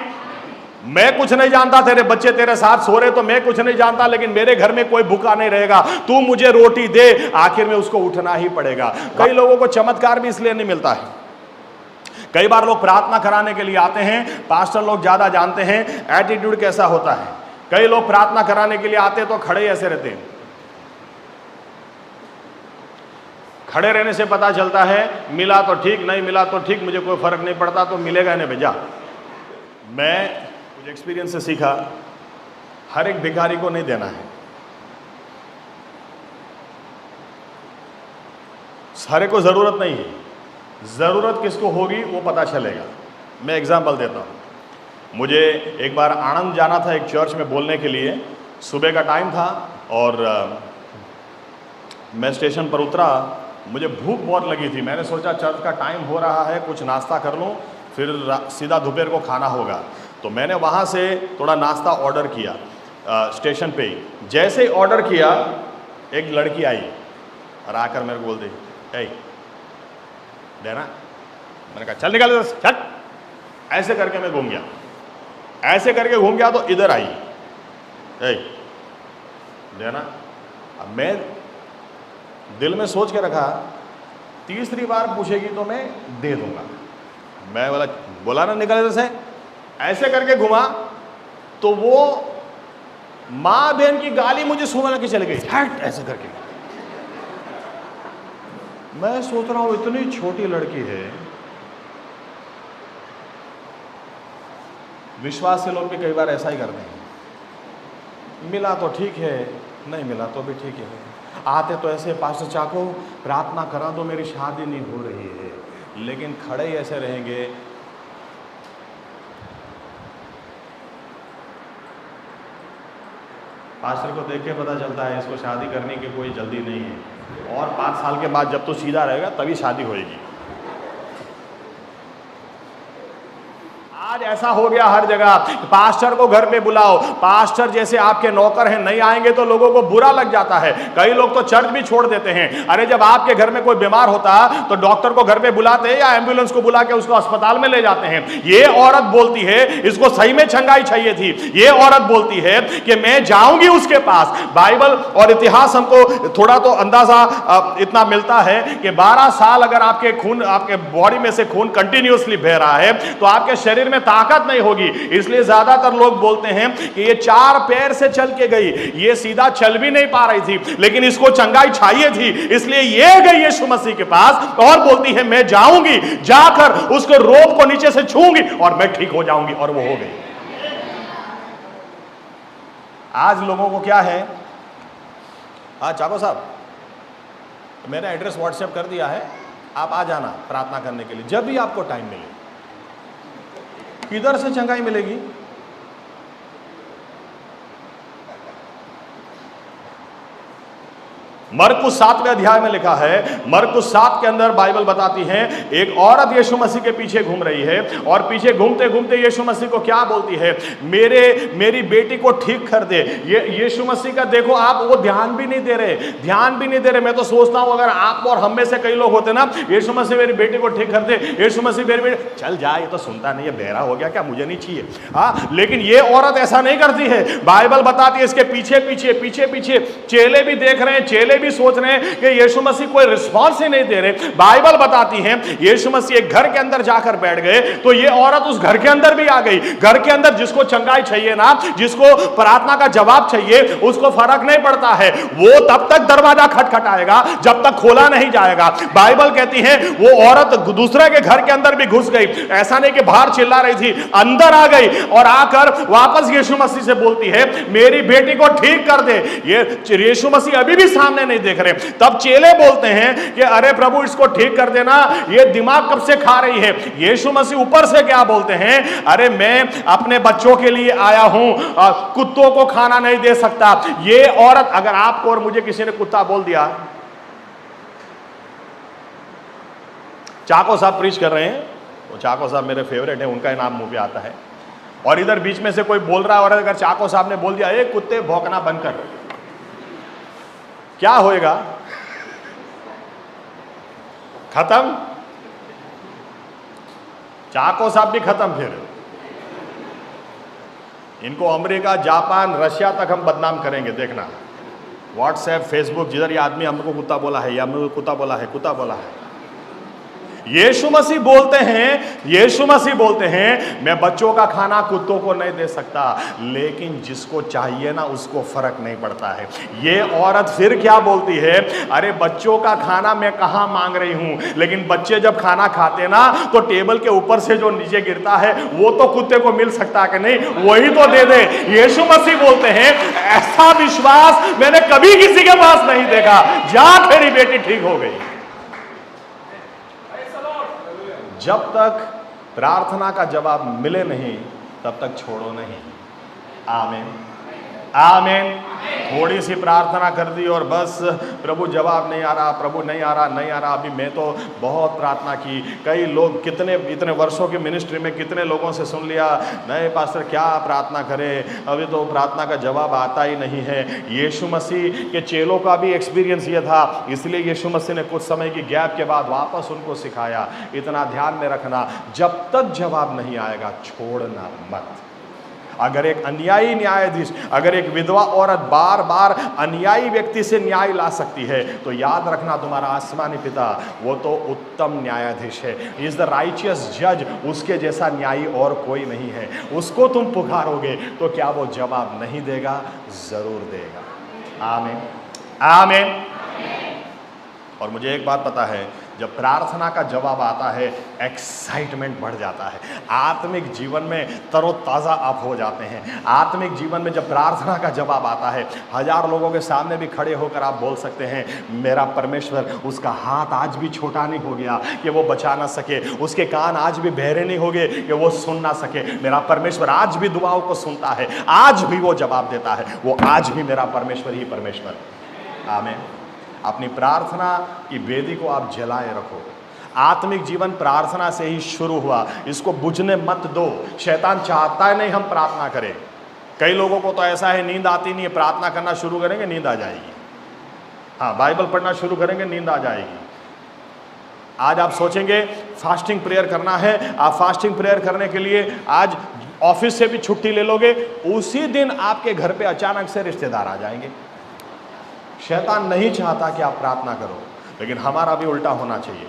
मैं कुछ नहीं जानता, तेरे बच्चे तेरे साथ सो रहे तो मैं कुछ नहीं जानता, लेकिन मेरे घर में कोई भूखा नहीं रहेगा, तू मुझे रोटी दे, आखिर में उसको उठना ही पड़ेगा। कई लोगों को चमत्कार भी इसलिए नहीं मिलता है। कई बार लोग प्रार्थना कराने के लिए आते हैं, पास्टर लोग ज्यादा जानते हैं एटीट्यूड कैसा होता है। कई लोग प्रार्थना कराने के लिए आते हैं तो खड़े ऐसे रहते हैं, खड़े रहने से पता चलता है मिला तो ठीक, नहीं मिला तो ठीक, मुझे कोई फर्क नहीं पड़ता, तो मिलेगा नहीं भेजा। मैं कुछ एक्सपीरियंस से सीखा, हर एक भिखारी को नहीं देना है, सारे को जरूरत नहीं है, जरूरत किसको होगी वो पता चलेगा। मैं एग्जांपल देता हूँ। मुझे एक बार आनंद जाना था एक चर्च में बोलने के लिए, सुबह का टाइम था और मैं स्टेशन पर उतरा, मुझे भूख बहुत लगी थी। मैंने सोचा चर्च का टाइम हो रहा है, कुछ नाश्ता कर लूँ, फिर सीधा दोपहर को खाना होगा। तो मैंने वहाँ से थोड़ा नाश्ता ऑर्डर किया स्टेशन पे ही। जैसे ही ऑर्डर किया एक लड़की आई और आकर मेरे को बोलती, hey, देना। मैंने कहा चल निकल चल। ऐसे करके मैं घूम गया, ऐसे करके घूम गया तो इधर आई, देना। अब मैं दिल में सोच के रखा तीसरी बार पूछेगी तो मैं दे दूंगा। मैं बोला ना निकल इधर से, ऐसे करके घुमा तो वो माँ बहन की गाली मुझे सुना के चली गई, हट ऐसे करके। मैं सोच रहा हूं इतनी छोटी लड़की है। विश्वास से लोग भी कई बार ऐसा ही करते हैं, मिला तो ठीक है, नहीं मिला तो भी ठीक है। आते तो ऐसे, पास्टर चाको प्रार्थना करा दो मेरी शादी नहीं हो रही है, लेकिन खड़े ही ऐसे रहेंगे। पास्टर को देख के पता चलता है इसको शादी करने की कोई जल्दी नहीं है, और 5 साल के बाद जब तो सीधा रहेगा तभी शादी होएगी। आज ऐसा हो गया हर जगह, पास्टर को घर पे बुलाओ, पास्टर जैसे आपके नौकर हैं, नहीं आएंगे तो लोगों को बुरा लग जाता है। कई लोग तो चर्च भी छोड़ देते हैं। अरे जब आपके घर में कोई बीमार होता तो डॉक्टर को घर पे बुलाते हैं या एम्बुलेंस को बुला के उसको अस्पताल में ले जाते हैं। ये औरत बोलती है, इसको सही में चंगाई चाहिए थी, ये औरत बोलती है कि मैं जाऊंगी उसके पास। बाइबल और इतिहास हमको थोड़ा तो अंदाजा इतना मिलता है कि 12 साल अगर आपके खून, आपके बॉडी में से खून कंटिन्यूअसली बह रहा है तो आपके शरीर में ताकत नहीं होगी। इसलिए ज्यादातर लोग बोलते हैं कि ये 4 पैर से चल के गई, ये सीधा चल भी नहीं पा रही थी, लेकिन इसको चंगाई चाहिए थी, इसलिए ये गई यीशु मसीह के पास और बोलती है मैं जाऊंगी, जाकर उसको रोब को नीचे से छूंगी और मैं ठीक हो जाऊंगी, और वो हो गई। आज लोगों को क्या है, चाको साहब मैंने एड्रेस व्हाट्सएप कर दिया है, आप आ जाना प्रार्थना करने के लिए जब भी आपको टाइम मिले। किधर से चंगाई मिलेगी? मरकुस 7वें अध्याय में लिखा है, मरकुस 7 के अंदर बाइबल बताती है एक औरत यीशु मसीह के पीछे घूम रही है और पीछे घूमते घूमते यीशु मसीह को क्या बोलती है, मेरी बेटी को ठीक कर दे। ये यीशु मसीह का देखो आप वो ध्यान भी नहीं दे रहे। मैं तो सोचता हूं अगर आप और हम में से कई लोग होते ना, यीशु मसीह मेरी बेटी को ठीक कर दे, यीशु मसीह मेरी बेटी, चल जा, ये तो सुनता नहीं है, बहरा हो गया क्या, मुझे नहीं चाहिए। हाँ, लेकिन ये औरत ऐसा नहीं करती है। बाइबल बताती है इसके पीछे पीछे चेले भी देख रहे हैं, चेले भी सोच रहे हैं कि यीशु मसीह कोई रिस्पांस ही नहीं दे रहे। बाइबल बताती है यीशु मसीह एक घर के अंदर जाकर बैठ गए तो ये औरत उस घर के अंदर भी आ गई। घर के अंदर जिसको चंगाई चाहिए ना, जिसको प्रार्थना का जवाब चाहिए, उसको फर्क नहीं पड़ता है, वो तब तक दरवाजा खटखटाएगा जब तक खोला नहीं जाएगा। बाइबल कहती है वो औरत दूसरे के घर के अंदर भी घुस गई, ऐसा नहीं कि बाहर चिल्ला रही थी, अंदर आ गई और आकर वापस यीशु मसीह से बोलती है मेरी बेटी को ठीक कर दे। ये यीशु मसीह अभी भी सामने नहीं देख रहे। तब चेले बोलते हैं कि अरे प्रभु इसको ठीक कर देना, ये दिमाग कब से खा रही है। यीशु मसीह ऊपर से क्या बोलते हैं, अरे मैं अपने बच्चों के लिए आया हूं, कुत्तों को खाना नहीं दे सकता। ये औरत, अगर आपको और मुझे किसी ने कुत्ता बोल दिया, चाको साहब प्रीच कर रहे हैं, वो चाको साहब मेरे फेवरेट है, उनका नाम मुंह पे आता है, और इधर बीच में से कोई बोल रहा है और अगर चाको साहब ने बोल दिया ए कुत्ते भौंकना बंद कर, क्या होएगा? खत्म, चाको साहब भी खत्म। फिर इनको अमेरिका, जापान, रशिया तक हम बदनाम करेंगे, देखना। व्हाट्सएप, फेसबुक, जिधर ये आदमी हमको कुत्ता बोला है या हमको कुत्ता बोला है। यीशु मसीह बोलते हैं मैं बच्चों का खाना कुत्तों को नहीं दे सकता, लेकिन जिसको चाहिए ना उसको फर्क नहीं पड़ता है। ये औरत फिर क्या बोलती है, अरे बच्चों का खाना मैं कहां मांग रही हूं, लेकिन बच्चे जब खाना खाते ना तो टेबल के ऊपर से जो नीचे गिरता है वो तो कुत्ते को मिल सकता है कि नहीं, वही तो दे दे। यीशु मसीह बोलते हैं ऐसा विश्वास मैंने कभी किसी के पास नहीं देखा, जा तेरी बेटी ठीक हो गई। जब तक प्रार्थना का जवाब मिले नहीं तब तक छोड़ो नहीं। आमीन, आमीन। थोड़ी सी प्रार्थना कर दी और बस प्रभु जवाब नहीं आ रहा, प्रभु नहीं आ रहा। अभी मैं तो बहुत प्रार्थना की, कई लोग इतने वर्षों की मिनिस्ट्री में कितने लोगों से सुन लिया, नहीं पास्टर क्या प्रार्थना करें, अभी तो प्रार्थना का जवाब आता ही नहीं है। यीशु मसीह के चेलों का भी एक्सपीरियंस ये था, इसलिए यीशु मसीह ने कुछ समय की गैप के बाद वापस उनको सिखाया, इतना ध्यान में रखना, जब तक जवाब नहीं आएगा छोड़ना मत। अगर एक अन्यायी न्यायाधीश, अगर एक विधवा औरत बार बार अन्यायी व्यक्ति से न्याय ला सकती है, तो याद रखना तुम्हारा आसमानी पिता वो तो उत्तम न्यायाधीश है। इज द राइचियस जज, उसके जैसा न्यायी और कोई नहीं है। उसको तुम पुकारोगे तो क्या वो जवाब नहीं देगा? जरूर देगा। आमीन, आमीन। और मुझे एक बात पता है, जब प्रार्थना का जवाब आता है एक्साइटमेंट बढ़ जाता है, आत्मिक जीवन में तरोताज़ा आप हो जाते हैं। आत्मिक जीवन में जब प्रार्थना का जवाब आता है, 1000 लोगों के सामने भी खड़े होकर आप बोल सकते हैं मेरा परमेश्वर, उसका हाथ आज भी छोटा नहीं हो गया कि वो बचा ना सके, उसके कान आज भी बहरे नहीं हो गए कि वो सुन ना सके। मेरा परमेश्वर आज भी दुआओं को सुनता है, आज भी वो जवाब देता है, वो आज भी मेरा परमेश्वर ही परमेश्वर। आमीन। अपनी प्रार्थना की वेदी को आप जलाए रखो, आत्मिक जीवन प्रार्थना से ही शुरू हुआ, इसको बुझने मत दो। शैतान चाहता है नहीं हम प्रार्थना करें। कई लोगों को तो ऐसा है, नींद आती नहीं है, प्रार्थना करना शुरू करेंगे नींद आ जाएगी, हाँ बाइबल पढ़ना शुरू करेंगे नींद आ जाएगी। आज आप सोचेंगे फास्टिंग प्रेयर करना है, आप फास्टिंग प्रेयर करने के लिए आज ऑफिस से भी छुट्टी ले लोगे, उसी दिन आपके घर पे अचानक से रिश्तेदार आ जाएंगे। शैतान नहीं चाहता कि आप प्रार्थना करो, लेकिन हमारा भी उल्टा होना चाहिए।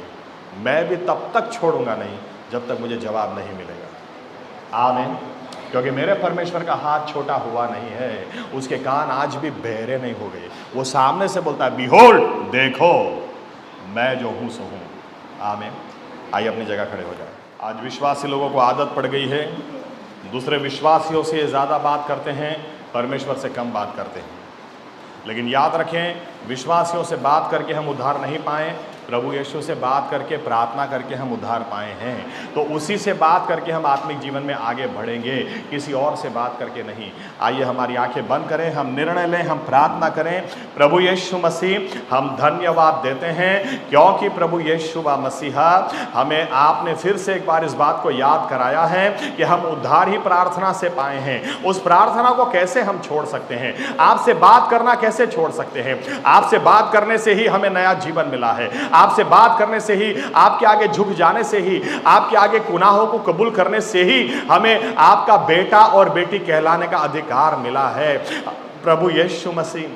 मैं भी तब तक छोड़ूंगा नहीं जब तक मुझे जवाब नहीं मिलेगा। आमीन। क्योंकि मेरे परमेश्वर का हाथ छोटा हुआ नहीं है, उसके कान आज भी बहरे नहीं हो गए। वो सामने से बोलता है, बिहोल्ड, देखो मैं जो हूं सो हूं। आमीन। आइए अपनी जगह खड़े हो जाए। आज विश्वासी लोगों को आदत पड़ गई है, दूसरे विश्वासियों से ज़्यादा बात करते हैं, परमेश्वर से कम बात करते हैं। लेकिन याद रखें, विश्वासियों से बात करके हम उद्धार नहीं पाए, प्रभु यीशु से बात करके प्रार्थना करके हम उद्धार पाए हैं। तो उसी से बात करके हम आत्मिक जीवन में आगे बढ़ेंगे, किसी और से बात करके नहीं। आइए हमारी आंखें बंद करें, हम निर्णय लें, हम प्रार्थना करें। प्रभु यीशु मसीह, हम धन्यवाद देते हैं क्योंकि प्रभु यीशु मसीहा हमें आपने फिर से एक बार इस बात को याद कराया है कि हम उद्धार ही प्रार्थना से पाए हैं। उस प्रार्थना को कैसे हम छोड़ सकते हैं? आपसे बात करना कैसे छोड़ सकते हैं? आपसे बात करने से ही हमें नया जीवन मिला है। आपसे बात करने से ही, आपके आगे झुक जाने से ही, आपके आगे गुनाहों को कबूल करने से ही हमें आपका बेटा और बेटी कहलाने का अधिकार मिला है। प्रभु यीशु मसीह,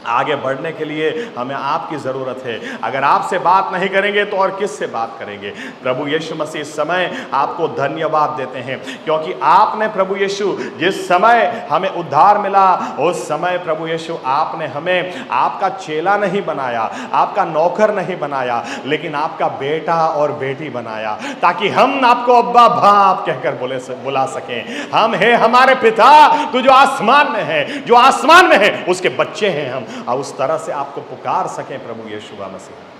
आगे बढ़ने के लिए हमें आपकी ज़रूरत है। अगर आपसे बात नहीं करेंगे तो और किससे बात करेंगे? प्रभु यीशु मसीह इस समय आपको धन्यवाद देते हैं क्योंकि आपने प्रभु यीशु जिस समय हमें उद्धार मिला, उस समय प्रभु यीशु आपने हमें आपका चेला नहीं बनाया, आपका नौकर नहीं बनाया, लेकिन आपका बेटा और बेटी बनाया, ताकि हम आपको अब्बा बाप कहकर बुला सकें। हम हैं हमारे पिता, तू जो आसमान में है, जो आसमान में है उसके बच्चे हैं हम, और उस तरह से आपको पुकार सकें। प्रभु यीशु मसीह,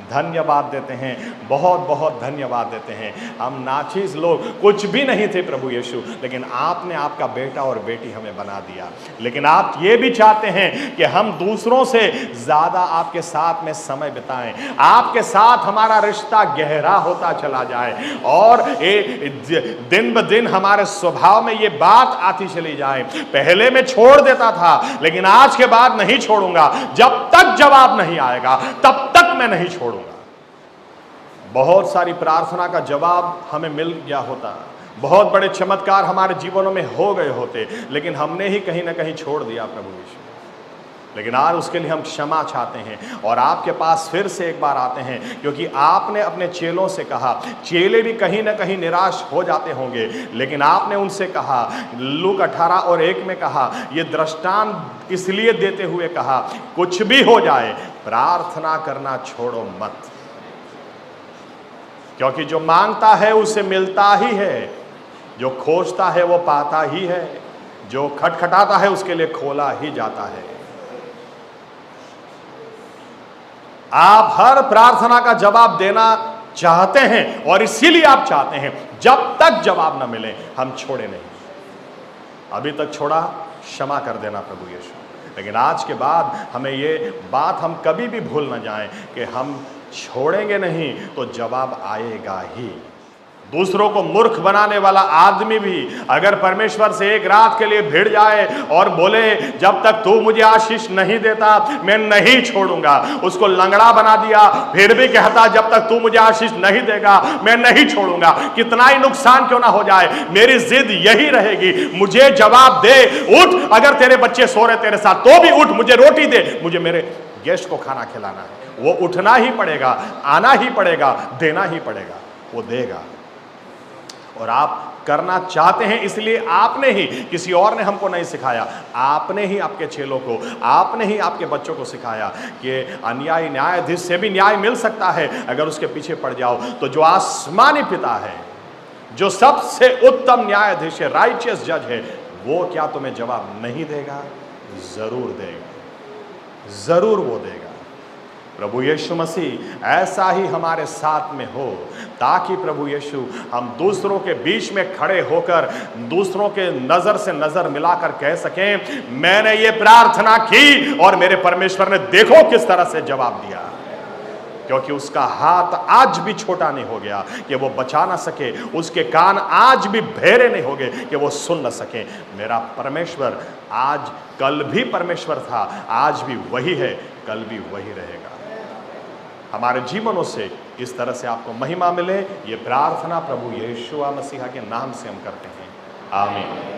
धन्यवाद देते हैं, बहुत बहुत धन्यवाद देते हैं। हम नाचीज लोग कुछ भी नहीं थे प्रभु यीशु, लेकिन आपने आपका बेटा और बेटी हमें बना दिया। लेकिन आप ये भी चाहते हैं कि हम दूसरों से ज़्यादा आपके साथ में समय बिताएं, आपके साथ हमारा रिश्ता गहरा होता चला जाए और दिन ब दिन हमारे स्वभाव में ये बात आती चली जाए। पहले मैं छोड़ देता था, लेकिन आज के बाद नहीं छोड़ूंगा। जब तक जवाब नहीं आएगा तब तक मैं नहीं छोड़ूंगा। बहुत सारी प्रार्थना का जवाब हमें मिल गया होता, बहुत बड़े चमत्कार हमारे जीवनों में हो गए होते, लेकिन हमने ही कहीं ना कहीं छोड़ दिया प्रभु यीशु। लेकिन आज उसके लिए हम क्षमा चाहते हैं और आपके पास फिर से एक बार आते हैं, क्योंकि आपने अपने चेलों से कहा, चेले भी कहीं ना कहीं निराश हो जाते होंगे, लेकिन आपने उनसे कहा, लूक 18:1 में कहा, ये दृष्टांत इसलिए देते हुए कहा, कुछ भी हो जाए प्रार्थना करना छोड़ो मत, क्योंकि जो मांगता है उसे मिलता ही है, जो खोजता है वो पाता ही है, जो खटखटाता है उसके लिए खोला ही जाता है। आप हर प्रार्थना का जवाब देना चाहते हैं और इसीलिए आप चाहते हैं जब तक जवाब न मिले हम छोड़े नहीं। अभी तक छोड़ा, क्षमा कर देना प्रभु यीशु। लेकिन आज के बाद हमें ये बात हम कभी भी भूल न जाएं कि हम छोड़ेंगे नहीं तो जवाब आएगा ही। दूसरों को मूर्ख बनाने वाला आदमी भी अगर परमेश्वर से एक रात के लिए भिड़ जाए और बोले जब तक तू मुझे आशीष नहीं देता मैं नहीं छोड़ूंगा, उसको लंगड़ा बना दिया, फिर भी कहता जब तक तू मुझे आशीष नहीं देगा मैं नहीं छोड़ूंगा, कितना ही नुकसान क्यों ना हो जाए, मेरी जिद यही रहेगी, मुझे जवाब दे, उठ, अगर तेरे बच्चे सो रहे तेरे साथ तो भी उठ, मुझे रोटी दे, मुझे मेरे गेस्ट को खाना खिलाना है। वो उठना ही पड़ेगा, आना ही पड़ेगा, देना ही पड़ेगा, वो देगा। और आप करना चाहते हैं, इसलिए आपने ही, किसी और ने हमको नहीं सिखाया, आपने ही आपके चेलों को, आपने ही आपके बच्चों को सिखाया कि अन्यायी न्यायाधीश से भी न्याय मिल सकता है अगर उसके पीछे पड़ जाओ। तो जो आसमानी पिता है, जो सबसे उत्तम न्यायाधीश है, राइचियस जज है, वो क्या तुम्हें जवाब नहीं देगा? जरूर देगा, जरूर वो देगा। प्रभु यीशु मसीह ऐसा ही हमारे साथ में हो, ताकि प्रभु यीशु हम दूसरों के बीच में खड़े होकर दूसरों के नजर से नजर मिलाकर कह सकें मैंने ये प्रार्थना की और मेरे परमेश्वर ने देखो किस तरह से जवाब दिया। क्योंकि उसका हाथ आज भी छोटा नहीं हो गया कि वो बचा ना सके, उसके कान आज भी बहरे नहीं हो गए कि वो सुन न सके। मेरा परमेश्वर आज कल भी परमेश्वर था, आज भी वही है, कल भी वही रहेगा। हमारे जीवनों से इस तरह से आपको महिमा मिले, ये प्रार्थना प्रभु यीशु मसीह के नाम से हम करते हैं, आमीन।